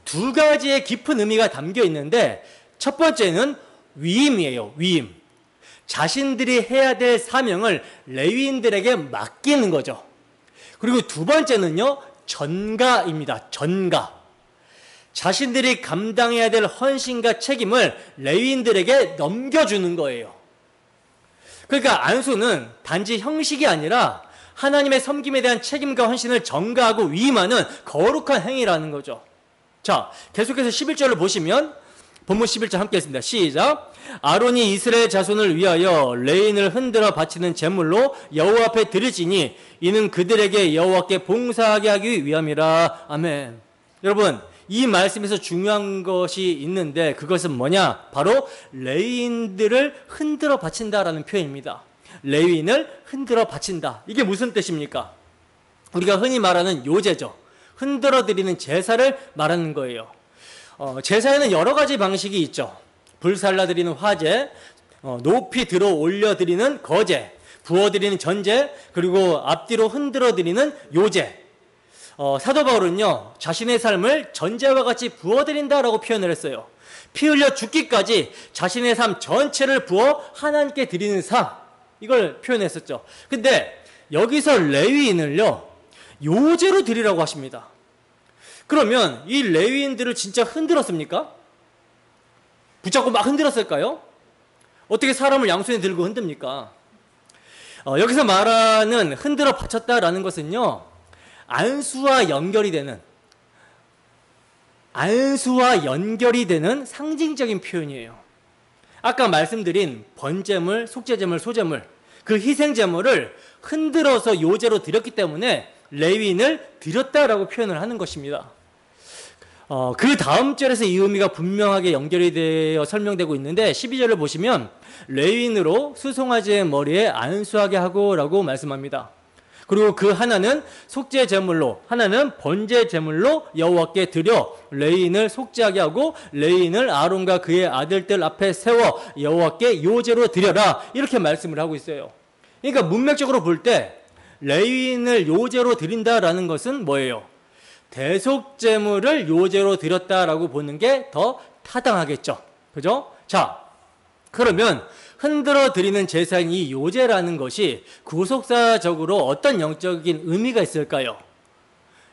두 가지의 깊은 의미가 담겨 있는데 첫 번째는 위임이에요. 위임. 자신들이 해야 될 사명을 레위인들에게 맡기는 거죠. 그리고 두 번째는요, 전가입니다. 전가. 자신들이 감당해야 될 헌신과 책임을 레위인들에게 넘겨주는 거예요. 그러니까 안수는 단지 형식이 아니라 하나님의 섬김에 대한 책임과 헌신을 전가하고 위임하는 거룩한 행위라는 거죠. 자, 계속해서 11절을 보시면 본문 11절 함께 했습니다. 시작. 아론이 이스라엘 자손을 위하여 레인을 흔들어 바치는 제물로 여호와 앞에 드릴지니 이는 그들에게 여호와께 봉사하게 하기 위함이라. 아멘. 여러분, 이 말씀에서 중요한 것이 있는데 그것은 뭐냐? 바로 레위인들을 흔들어 바친다라는 표현입니다. 레위인을 흔들어 바친다. 이게 무슨 뜻입니까? 우리가 흔히 말하는 요제죠. 흔들어 드리는 제사를 말하는 거예요. 제사에는 여러 가지 방식이 있죠. 불살라 드리는 화제, 높이 들어 올려 드리는 거제, 부어 드리는 전제, 그리고 앞뒤로 흔들어 드리는 요제. 사도 바울은요, 자신의 삶을 전제와 같이 부어 드린다라고 표현을 했어요. 피 흘려 죽기까지 자신의 삶 전체를 부어 하나님께 드리는 삶, 이걸 표현했었죠. 근데 여기서 레위인을요, 요제로 드리라고 하십니다. 그러면 이 레위인들을 진짜 흔들었습니까? 붙잡고 막 흔들었을까요? 어떻게 사람을 양손에 들고 흔듭니까? 여기서 말하는 흔들어 바쳤다라는 것은요, 안수와 연결이 되는 상징적인 표현이에요. 아까 말씀드린 번제물, 속죄제물, 소제물, 그 희생제물을 흔들어서 요제로 드렸기 때문에 레위인을 드렸다라고 표현을 하는 것입니다. 그 다음 절에서 이 의미가 분명하게 연결이 되어 설명되고 있는데 12절을 보시면 레위인으로 수송아지의 머리에 안수하게 하고 라고 말씀합니다. 그리고 그 하나는 속죄 제물로, 하나는 번제 제물로 여호와께 드려 레위인을 속죄하게 하고 레위인을 아론과 그의 아들들 앞에 세워 여호와께 요제로 드려라, 이렇게 말씀을 하고 있어요. 그러니까 문맥적으로 볼 때 레위인을 요제로 드린다라는 것은 뭐예요? 대속제물을 요제로 드렸다라고 보는 게 더 타당하겠죠. 그죠? 자, 그러면 흔들어 드리는 제사인 이 요제라는 것이 구속사적으로 어떤 영적인 의미가 있을까요?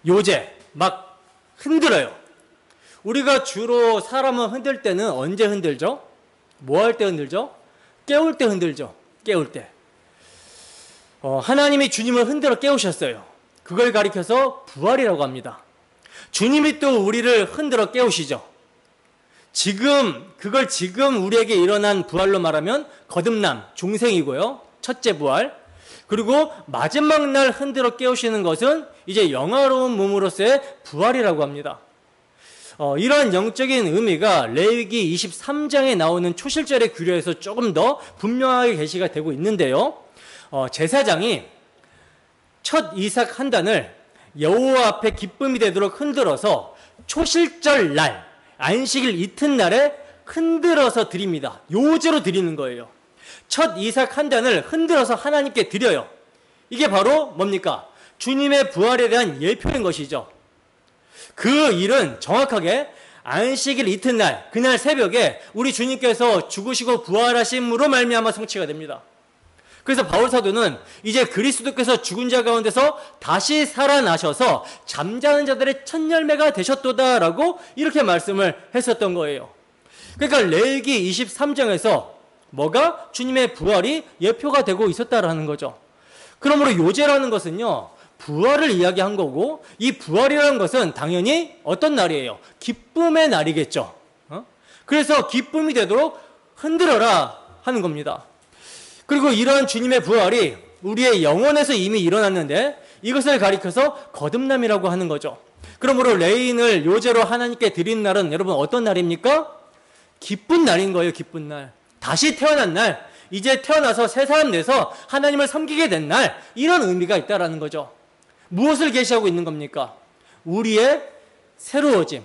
요제, 막 흔들어요. 우리가 주로 사람을 흔들 때는 언제 흔들죠? 뭐 할 때 흔들죠? 깨울 때 흔들죠. 깨울 때. 하나님이 주님을 흔들어 깨우셨어요. 그걸 가리켜서 부활이라고 합니다. 주님이 또 우리를 흔들어 깨우시죠. 그걸 지금 우리에게 일어난 부활로 말하면 거듭남, 중생이고요. 첫째 부활. 그리고 마지막 날 흔들어 깨우시는 것은 이제 영화로운 몸으로서의 부활이라고 합니다. 이러한 영적인 의미가 레위기 23장에 나오는 초실절의 규례에서 조금 더 분명하게 게시가 되고 있는데요. 제사장이 첫 이삭 한 단을 여호와 앞에 기쁨이 되도록 흔들어서 초실절 날, 안식일 이튿날에 흔들어서 드립니다. 요제로 드리는 거예요. 첫 이삭 한 단을 흔들어서 하나님께 드려요. 이게 바로 뭡니까? 주님의 부활에 대한 예표인 것이죠. 그 일은 정확하게 안식일 이튿날, 그날 새벽에 우리 주님께서 죽으시고 부활하심으로 말미암아 성취가 됩니다. 그래서 바울 사도는 이제 그리스도께서 죽은 자 가운데서 다시 살아나셔서 잠자는 자들의 첫 열매가 되셨도다라고 이렇게 말씀을 했었던 거예요. 그러니까 레위기 23장에서 뭐가? 주님의 부활이 예표가 되고 있었다라는 거죠. 그러므로 요제라는 것은요, 부활을 이야기한 거고, 이 부활이라는 것은 당연히 어떤 날이에요? 기쁨의 날이겠죠. 그래서 기쁨이 되도록 흔들어라 하는 겁니다. 그리고 이러한 주님의 부활이 우리의 영혼에서 이미 일어났는데 이것을 가리켜서 거듭남이라고 하는 거죠. 그러므로 레인을 요제로 하나님께 드린 날은 여러분 어떤 날입니까? 기쁜 날인 거예요. 기쁜 날. 다시 태어난 날, 이제 태어나서 새 사람 돼서 하나님을 섬기게 된 날, 이런 의미가 있다라는 거죠. 무엇을 계시하고 있는 겁니까? 우리의 새로워짐.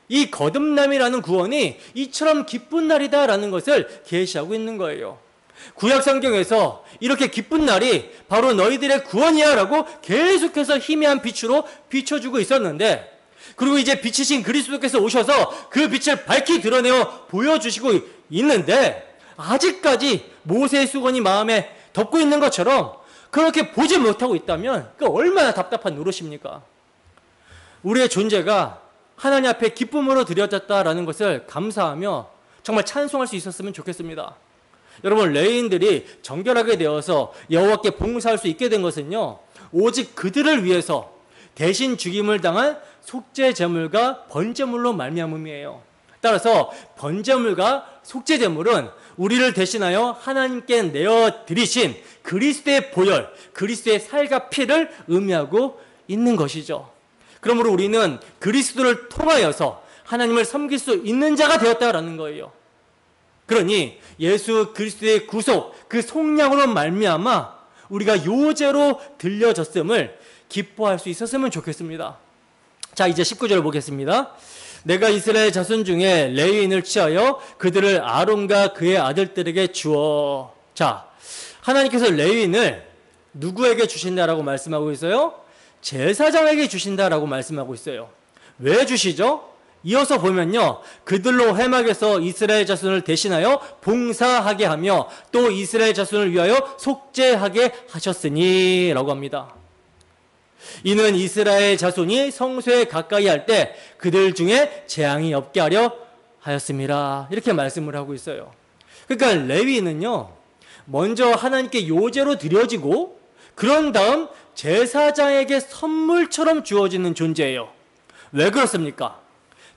이 거듭남이라는 구원이 이처럼 기쁜 날이다라는 것을 계시하고 있는 거예요. 구약 성경에서 이렇게 기쁜 날이 바로 너희들의 구원이야 라고 계속해서 희미한 빛으로 비춰주고 있었는데, 그리고 이제 빛이신 그리스도께서 오셔서 그 빛을 밝히 드러내어 보여주시고 있는데, 아직까지 모세의 수건이 마음에 덮고 있는 것처럼 그렇게 보지 못하고 있다면 그 얼마나 답답한 노릇입니까? 우리의 존재가 하나님 앞에 기쁨으로 드려졌다라는 것을 감사하며 정말 찬송할 수 있었으면 좋겠습니다. 여러분, 레위인들이 정결하게 되어서 여호와께 봉사할 수 있게 된 것은요, 오직 그들을 위해서 대신 죽임을 당한 속죄 제물과 번제물로 말미암음이에요. 따라서 번제물과 속죄 제물은 우리를 대신하여 하나님께 내어 드리신 그리스도의 보혈, 그리스도의 살과 피를 의미하고 있는 것이죠. 그러므로 우리는 그리스도를 통하여서 하나님을 섬길 수 있는 자가 되었다라는 거예요. 그러니 예수 그리스도의 구속, 그 속량으로 말미암아 우리가 요제로 들려졌음을 기뻐할 수 있었으면 좋겠습니다. 자, 이제 19절 보겠습니다. 내가 이스라엘 자손 중에 레위인을 취하여 그들을 아론과 그의 아들들에게 주어. 자, 하나님께서 레위인을 누구에게 주신다라고 말씀하고 있어요? 제사장에게 주신다라고 말씀하고 있어요. 왜 주시죠? 이어서 보면요, 그들로 회막에서 이스라엘 자손을 대신하여 봉사하게 하며 또 이스라엘 자손을 위하여 속죄하게 하셨으니 라고 합니다. 이는 이스라엘 자손이 성소에 가까이 할 때 그들 중에 재앙이 없게 하려 하였습니다. 이렇게 말씀을 하고 있어요. 그러니까 레위는요, 먼저 하나님께 요제로 드려지고 그런 다음 제사장에게 선물처럼 주어지는 존재예요. 왜 그렇습니까?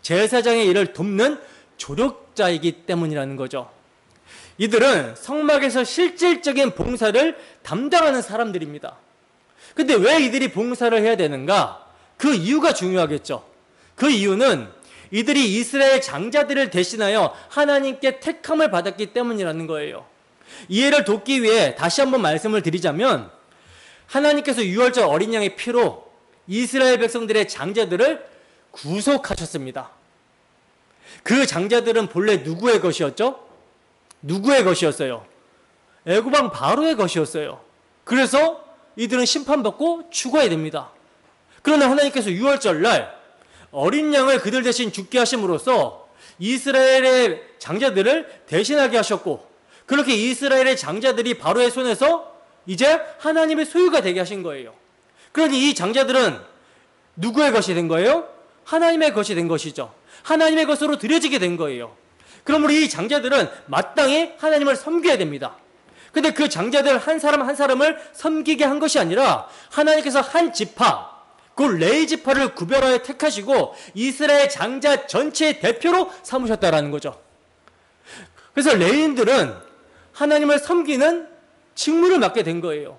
제사장의 일을 돕는 조력자이기 때문이라는 거죠. 이들은 성막에서 실질적인 봉사를 담당하는 사람들입니다. 근데 왜 이들이 봉사를 해야 되는가? 그 이유가 중요하겠죠. 그 이유는 이들이 이스라엘 장자들을 대신하여 하나님께 택함을 받았기 때문이라는 거예요. 이해를 돕기 위해 다시 한번 말씀을 드리자면, 하나님께서 유월절 어린 양의 피로 이스라엘 백성들의 장자들을 구속하셨습니다. 그 장자들은 본래 누구의 것이었죠? 누구의 것이었어요? 애굽왕 바로의 것이었어요. 그래서 이들은 심판받고 죽어야 됩니다. 그러나 하나님께서 유월절 날 어린 양을 그들 대신 죽게 하심으로써 이스라엘의 장자들을 대신하게 하셨고, 그렇게 이스라엘의 장자들이 바로의 손에서 이제 하나님의 소유가 되게 하신 거예요. 그러니 이 장자들은 누구의 것이 된 거예요? 하나님의 것이 된 것이죠. 하나님의 것으로 드려지게 된 거예요. 그러므로 이 장자들은 마땅히 하나님을 섬겨야 됩니다. 근데 그 장자들 한 사람 한 사람을 섬기게 한 것이 아니라 하나님께서 한 지파, 곧 레위 지파를 구별하여 택하시고 이스라엘 장자 전체의 대표로 삼으셨다라는 거죠. 그래서 레위인들은 하나님을 섬기는 직무를 맡게 된 거예요.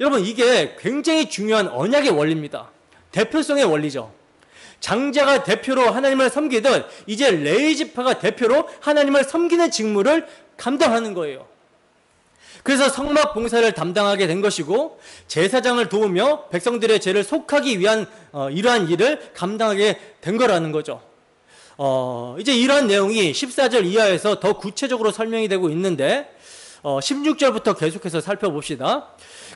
여러분, 이게 굉장히 중요한 언약의 원리입니다. 대표성의 원리죠. 장자가 대표로 하나님을 섬기듯 이제 레위 지파가 대표로 하나님을 섬기는 직무를 감당하는 거예요. 그래서 성막 봉사를 담당하게 된 것이고 제사장을 도우며 백성들의 죄를 속하기 위한 이러한 일을 감당하게 된 거라는 거죠. 이제 이러한 내용이 14절 이하에서 더 구체적으로 설명이 되고 있는데 16절부터 계속해서 살펴봅시다.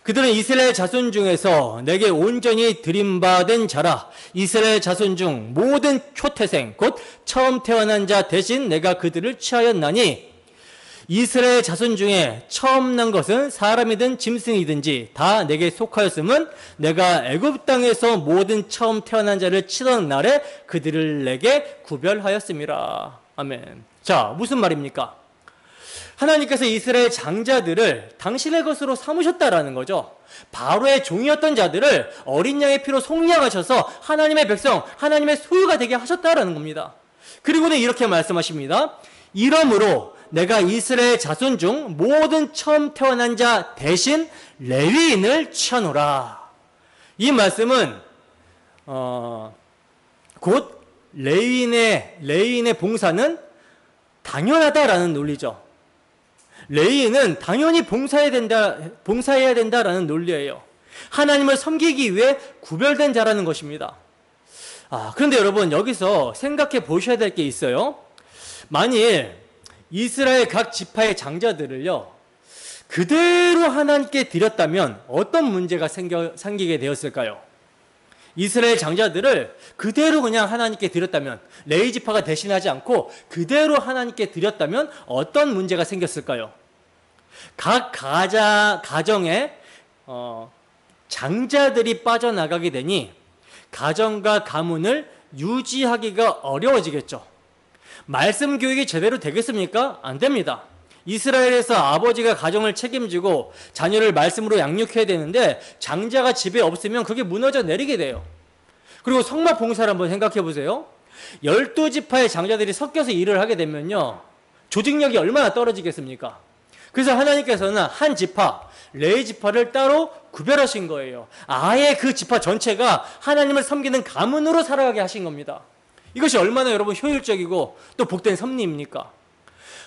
그들은 이스라엘 자손 중에서 내게 온전히 드림받은 자라. 이스라엘 자손 중 모든 초태생 곧 처음 태어난 자 대신 내가 그들을 취하였나니 이스라엘 자손 중에 처음 난 것은 사람이든 짐승이든지 다 내게 속하였음은 내가 애굽 땅에서 모든 처음 태어난 자를 치던 날에 그들을 내게 구별하였음이라. 아멘. 자, 무슨 말입니까? 하나님께서 이스라엘 장자들을 당신의 것으로 삼으셨다라는 거죠. 바로의 종이었던 자들을 어린 양의 피로 속량하셔서 하나님의 백성, 하나님의 소유가 되게 하셨다라는 겁니다. 그리고는 이렇게 말씀하십니다. 이러므로 내가 이스라엘 자손 중 모든 처음 태어난 자 대신 레위인을 취하노라. 이 말씀은 곧 레위인의 봉사는 당연하다라는 논리죠. 레위인은 당연히 봉사해야 된다라는 논리예요. 하나님을 섬기기 위해 구별된 자라는 것입니다. 그런데 여러분, 여기서 생각해 보셔야 될 게 있어요. 만일 이스라엘 각 지파의 장자들을요 그대로 하나님께 드렸다면 어떤 문제가 생기게 되었을까요? 이스라엘 장자들을 그대로 그냥 하나님께 드렸다면, 레위 지파가 대신하지 않고 그대로 하나님께 드렸다면 어떤 문제가 생겼을까요? 각 가정에 장자들이 빠져나가게 되니 가정과 가문을 유지하기가 어려워지겠죠. 말씀 교육이 제대로 되겠습니까? 안 됩니다. 이스라엘에서 아버지가 가정을 책임지고 자녀를 말씀으로 양육해야 되는데 장자가 집에 없으면 그게 무너져 내리게 돼요. 그리고 성막 봉사를 한번 생각해 보세요. 12지파의 장자들이 섞여서 일을 하게 되면요 조직력이 얼마나 떨어지겠습니까? 그래서 하나님께서는 한 지파, 레위 지파를 따로 구별하신 거예요. 아예 그 지파 전체가 하나님을 섬기는 가문으로 살아가게 하신 겁니다. 이것이 얼마나 여러분 효율적이고 또 복된 섭리입니까?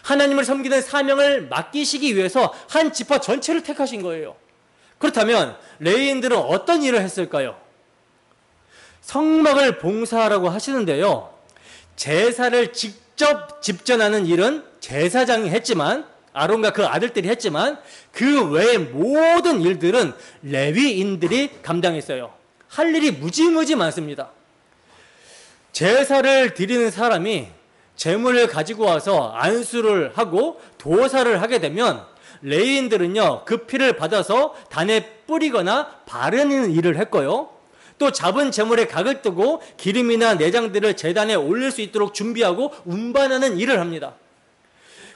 하나님을 섬기는 사명을 맡기시기 위해서 한 지파 전체를 택하신 거예요. 그렇다면 레위인들은 어떤 일을 했을까요? 성막을 봉사하라고 하시는데요, 제사를 직접 집전하는 일은 제사장이 했지만, 아론과 그 아들들이 했지만 그 외의 모든 일들은 레위인들이 감당했어요. 할 일이 무지무지 많습니다. 제사를 드리는 사람이 제물을 가지고 와서 안수를 하고 도사를 하게 되면 레위인들은요 그 피를 받아서 단에 뿌리거나 바르는 일을 했고요, 또 잡은 제물에 각을 뜨고 기름이나 내장들을 제단에 올릴 수 있도록 준비하고 운반하는 일을 합니다.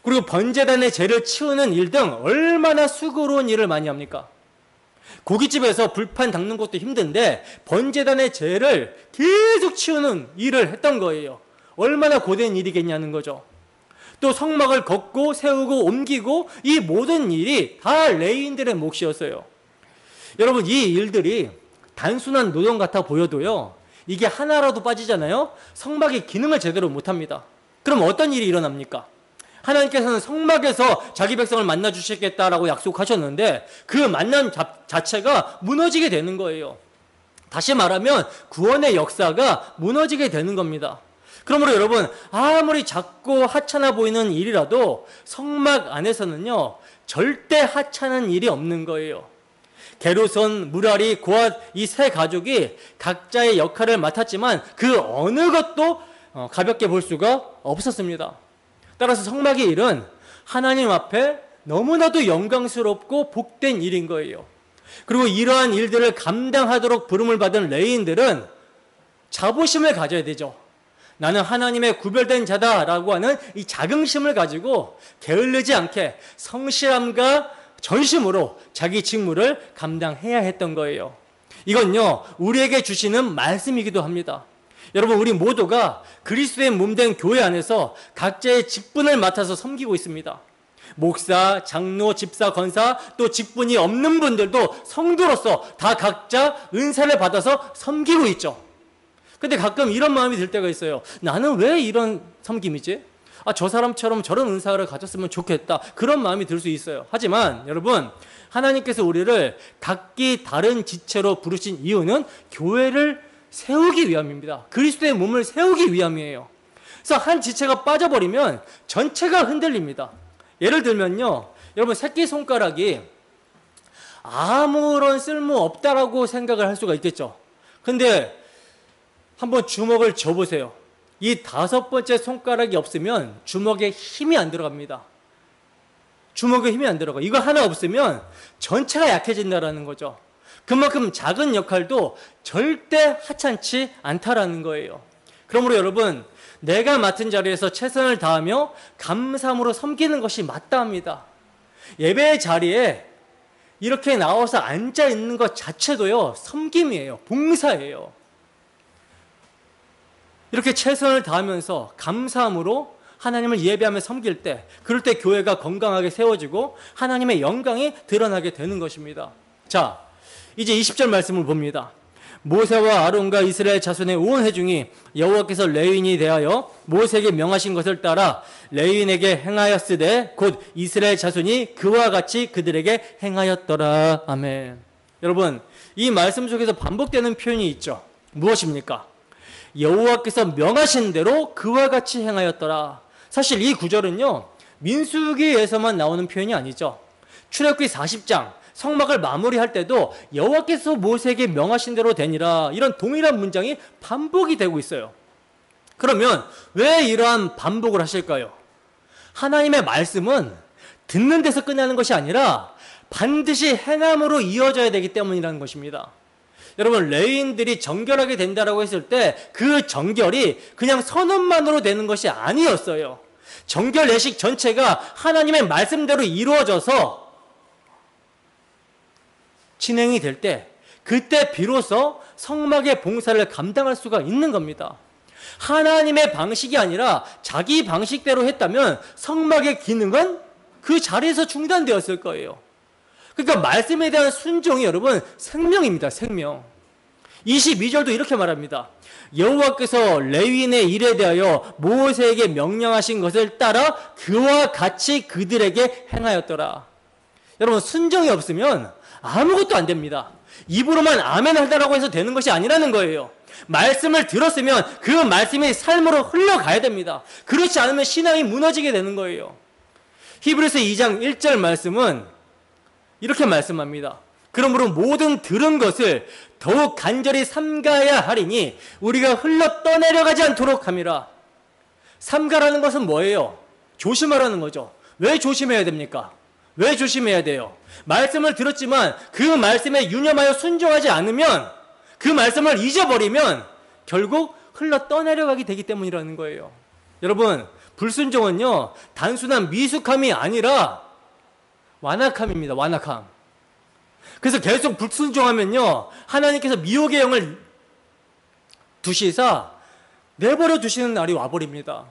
그리고 번제단의 죄를 치우는 일 등 얼마나 수고로운 일을 많이 합니까? 고깃집에서 불판 닦는 것도 힘든데 번제단의 죄를 계속 치우는 일을 했던 거예요. 얼마나 고된 일이겠냐는 거죠. 또 성막을 걷고 세우고 옮기고 이 모든 일이 다 레위인들의 몫이었어요. 여러분, 이 일들이 단순한 노동 같아 보여도요 이게 하나라도 빠지잖아요, 성막의 기능을 제대로 못합니다. 그럼 어떤 일이 일어납니까? 하나님께서는 성막에서 자기 백성을 만나 주시겠다라고 약속하셨는데 그 만남 자체가 무너지게 되는 거예요. 다시 말하면 구원의 역사가 무너지게 되는 겁니다. 그러므로 여러분, 아무리 작고 하찮아 보이는 일이라도 성막 안에서는요 절대 하찮은 일이 없는 거예요. 게르손, 무라리, 고앗 이 세 가족이 각자의 역할을 맡았지만 그 어느 것도 가볍게 볼 수가 없었습니다. 따라서 성막의 일은 하나님 앞에 너무나도 영광스럽고 복된 일인 거예요. 그리고 이러한 일들을 감당하도록 부름을 받은 레위인들은 자부심을 가져야 되죠. 나는 하나님의 구별된 자다라고 하는 이 자긍심을 가지고 게을르지 않게 성실함과 전심으로 자기 직무를 감당해야 했던 거예요. 이건요, 우리에게 주시는 말씀이기도 합니다. 여러분, 우리 모두가 그리스도의 몸된 교회 안에서 각자의 직분을 맡아서 섬기고 있습니다. 목사, 장로, 집사, 권사, 또 직분이 없는 분들도 성도로서 다 각자 은사를 받아서 섬기고 있죠. 근데 가끔 이런 마음이 들 때가 있어요. 나는 왜 이런 섬김이지? 저 사람처럼 저런 은사를 가졌으면 좋겠다. 그런 마음이 들 수 있어요. 하지만 여러분, 하나님께서 우리를 각기 다른 지체로 부르신 이유는 교회를 세우기 위함입니다. 그리스도의 몸을 세우기 위함이에요. 그래서 한 지체가 빠져버리면 전체가 흔들립니다. 예를 들면요, 여러분, 새끼손가락이 아무런 쓸모 없다라고 생각을 할 수가 있겠죠. 근데 한번 주먹을 쥐어보세요. 이 5번째 손가락이 없으면 주먹에 힘이 안 들어갑니다. 주먹에 힘이 안 들어가. 이거 하나 없으면 전체가 약해진다라는 거죠. 그만큼 작은 역할도 절대 하찮지 않다라는 거예요. 그러므로 여러분, 내가 맡은 자리에서 최선을 다하며 감사함으로 섬기는 것이 마땅합니다. 예배의 자리에 이렇게 나와서 앉아 있는 것 자체도요, 섬김이에요. 봉사예요. 이렇게 최선을 다하면서 감사함으로 하나님을 예배하며 섬길 때, 그럴 때 교회가 건강하게 세워지고 하나님의 영광이 드러나게 되는 것입니다. 자, 이제 20절 말씀을 봅니다. 모세와 아론과 이스라엘 자손의 온 회중이 여호와께서 레위인이 대하여 모세에게 명하신 것을 따라 레위인에게 행하였으되 곧 이스라엘 자손이 그와 같이 그들에게 행하였더라. 아멘. 여러분, 이 말씀 속에서 반복되는 표현이 있죠. 무엇입니까? 여호와께서 명하신 대로 그와 같이 행하였더라. 사실 이 구절은요, 민수기에서만 나오는 표현이 아니죠. 출애굽기 40장 성막을 마무리할 때도 여호와께서 모세에게 명하신 대로 되니라, 이런 동일한 문장이 반복이 되고 있어요. 그러면 왜 이러한 반복을 하실까요? 하나님의 말씀은 듣는 데서 끝나는 것이 아니라 반드시 행함으로 이어져야 되기 때문이라는 것입니다. 여러분, 레위인들이 정결하게 된다라고 했을 때 그 정결이 그냥 선언만으로 되는 것이 아니었어요. 정결 예식 전체가 하나님의 말씀대로 이루어져서 진행이 될 때, 그때 비로소 성막의 봉사를 감당할 수가 있는 겁니다. 하나님의 방식이 아니라 자기 방식대로 했다면 성막의 기능은 그 자리에서 중단되었을 거예요. 그러니까 말씀에 대한 순종이 여러분 생명입니다. 생명. 22절도 이렇게 말합니다. 여호와께서 레위인의 일에 대하여 모세에게 명령하신 것을 따라 그와 같이 그들에게 행하였더라. 여러분, 순종이 없으면 아무것도 안 됩니다. 입으로만 아멘 하다라고 해서 되는 것이 아니라는 거예요. 말씀을 들었으면 그 말씀이 삶으로 흘러가야 됩니다. 그렇지 않으면 신앙이 무너지게 되는 거예요. 히브리서 2장 1절 말씀은 이렇게 말씀합니다. 그러므로 모든 들은 것을 더욱 간절히 삼가야 하리니 우리가 흘러 떠내려가지 않도록 함이라. 삼가라는 것은 뭐예요? 조심하라는 거죠. 왜 조심해야 됩니까? 왜 조심해야 돼요? 말씀을 들었지만 그 말씀에 유념하여 순종하지 않으면, 그 말씀을 잊어버리면 결국 흘러 떠내려가게 되기 때문이라는 거예요. 여러분, 불순종은요, 단순한 미숙함이 아니라 완악함입니다. 완악함. 그래서 계속 불순종하면요, 하나님께서 미혹의 영을 두시사 내버려 두시는 날이 와버립니다.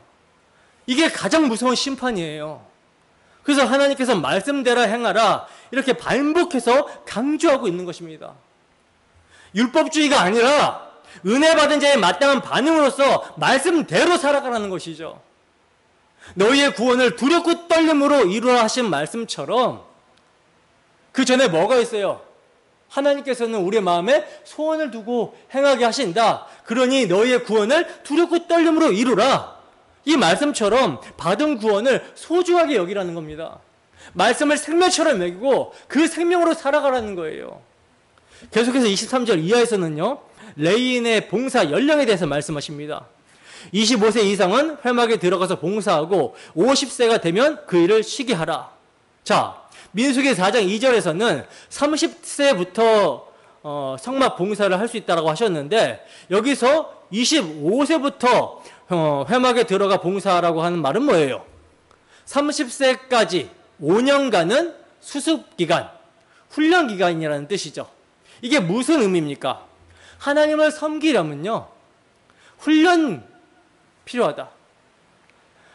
이게 가장 무서운 심판이에요. 그래서 하나님께서 말씀대로 행하라, 이렇게 반복해서 강조하고 있는 것입니다. 율법주의가 아니라 은혜 받은 자의 마땅한 반응으로서 말씀대로 살아가라는 것이죠. 너희의 구원을 두렵고 떨림으로 이루라 하신 말씀처럼 그 전에 뭐가 있어요? 하나님께서는 우리의 마음에 소원을 두고 행하게 하신다. 그러니 너희의 구원을 두렵고 떨림으로 이루라. 이 말씀처럼 받은 구원을 소중하게 여기라는 겁니다. 말씀을 생명처럼 여기고 그 생명으로 살아가라는 거예요. 계속해서 23절 이하에서는요, 레위인의 봉사 연령에 대해서 말씀하십니다. 25세 이상은 회막에 들어가서 봉사하고 50세가 되면 그 일을 쉬게 하라. 자, 민수기 4장 2절에서는 30세부터 성막 봉사를 할 수 있다고 하셨는데, 여기서 25세부터 회막에 들어가 봉사하라고 하는 말은 뭐예요? 30세까지 5년간은 수습기간, 훈련기간이라는 뜻이죠. 이게 무슨 의미입니까? 하나님을 섬기려면요, 훈련 필요하다.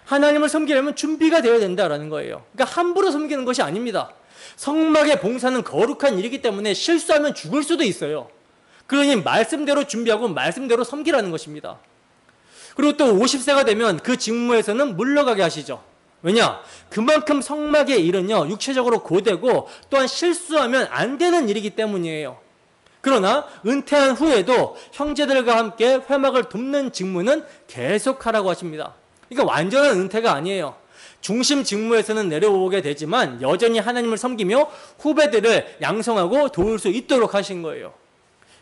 하나님을 섬기려면 준비가 되어야 된다라는 거예요. 그러니까 함부로 섬기는 것이 아닙니다. 성막의 봉사는 거룩한 일이기 때문에 실수하면 죽을 수도 있어요. 그러니 말씀대로 준비하고 말씀대로 섬기라는 것입니다. 그리고 또 50세가 되면 그 직무에서는 물러가게 하시죠. 왜냐? 그만큼 성막의 일은요, 육체적으로 고되고 또한 실수하면 안 되는 일이기 때문이에요. 그러나 은퇴한 후에도 형제들과 함께 회막을 돕는 직무는 계속하라고 하십니다. 그러니까 완전한 은퇴가 아니에요. 중심 직무에서는 내려오게 되지만 여전히 하나님을 섬기며 후배들을 양성하고 도울 수 있도록 하신 거예요.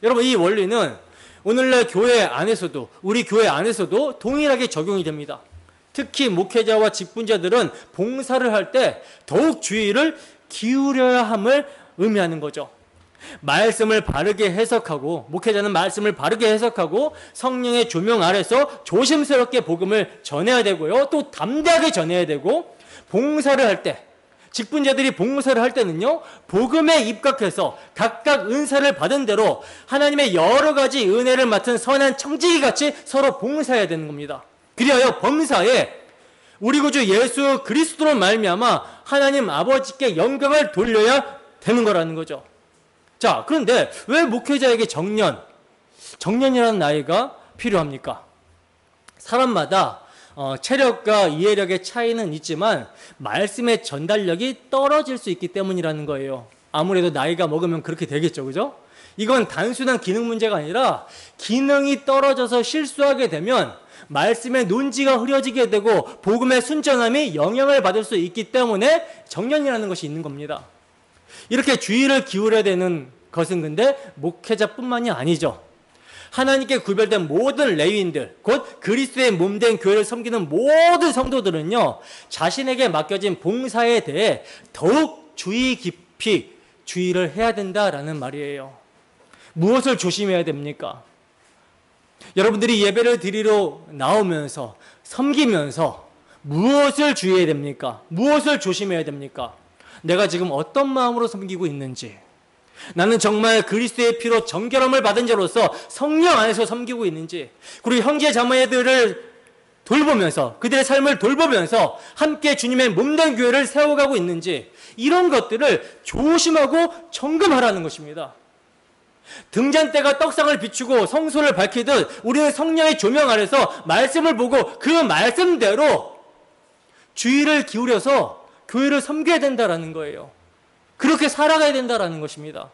여러분, 이 원리는 오늘날 교회 안에서도, 우리 교회 안에서도 동일하게 적용이 됩니다. 특히 목회자와 직분자들은 봉사를 할 때 더욱 주의를 기울여야 함을 의미하는 거죠. 말씀을 바르게 해석하고, 목회자는 말씀을 바르게 해석하고 성령의 조명 아래서 조심스럽게 복음을 전해야 되고요, 또 담대하게 전해야 되고, 봉사를 할 때, 직분자들이 봉사를 할 때는요, 복음에 입각해서 각각 은사를 받은 대로 하나님의 여러 가지 은혜를 맡은 선한 청지기 같이 서로 봉사해야 되는 겁니다. 그리하여 범사에 우리 구주 예수 그리스도로 말미암아 하나님 아버지께 영광을 돌려야 되는 거라는 거죠. 자, 그런데 왜 목회자에게 정년이라는 나이가 필요합니까? 사람마다 체력과 이해력의 차이는 있지만 말씀의 전달력이 떨어질 수 있기 때문이라는 거예요. 아무래도 나이가 먹으면 그렇게 되겠죠, 그죠? 이건 단순한 기능 문제가 아니라 기능이 떨어져서 실수하게 되면 말씀의 논지가 흐려지게 되고 복음의 순전함이 영향을 받을 수 있기 때문에 정년이라는 것이 있는 겁니다. 이렇게 주의를 기울여야 되는 것은 근데 목회자뿐만이 아니죠. 하나님께 구별된 모든 레위인들, 곧 그리스도의 몸된 교회를 섬기는 모든 성도들은요, 자신에게 맡겨진 봉사에 대해 더욱 주의 깊이 주의를 해야 된다라는 말이에요. 무엇을 조심해야 됩니까? 여러분들이 예배를 드리러 나오면서 섬기면서 무엇을 주의해야 됩니까? 무엇을 조심해야 됩니까? 내가 지금 어떤 마음으로 섬기고 있는지, 나는 정말 그리스도의 피로 정결함을 받은 자로서 성령 안에서 섬기고 있는지, 그리고 형제 자매들을 돌보면서, 그들의 삶을 돌보면서 함께 주님의 몸된 교회를 세워가고 있는지, 이런 것들을 조심하고 점검하라는 것입니다. 등잔대가 떡상을 비추고 성소를 밝히듯 우리는 성령의 조명 아래서 말씀을 보고 그 말씀대로 주의를 기울여서 교회를 섬겨야 된다라는 거예요. 그렇게 살아가야 된다라는 것입니다.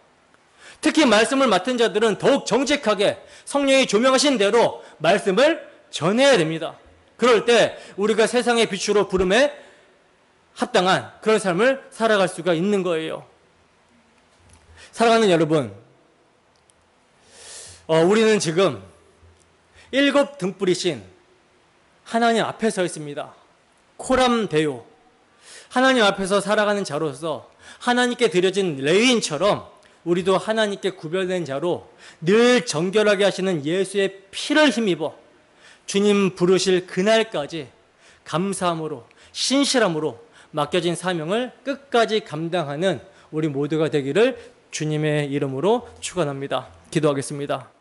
특히 말씀을 맡은 자들은 더욱 정직하게 성령이 조명하신 대로 말씀을 전해야 됩니다. 그럴 때 우리가 세상의 빛으로 부름에 합당한 그런 삶을 살아갈 수가 있는 거예요. 사랑하는 여러분, 우리는 지금 7 등불이신 하나님 앞에 서 있습니다. 코람 데오, 하나님 앞에서 살아가는 자로서 하나님께 드려진 레위인처럼 우리도 하나님께 구별된 자로 늘 정결하게 하시는 예수의 피를 힘입어 주님 부르실 그날까지 감사함으로, 신실함으로 맡겨진 사명을 끝까지 감당하는 우리 모두가 되기를 주님의 이름으로 축원합니다. 기도하겠습니다.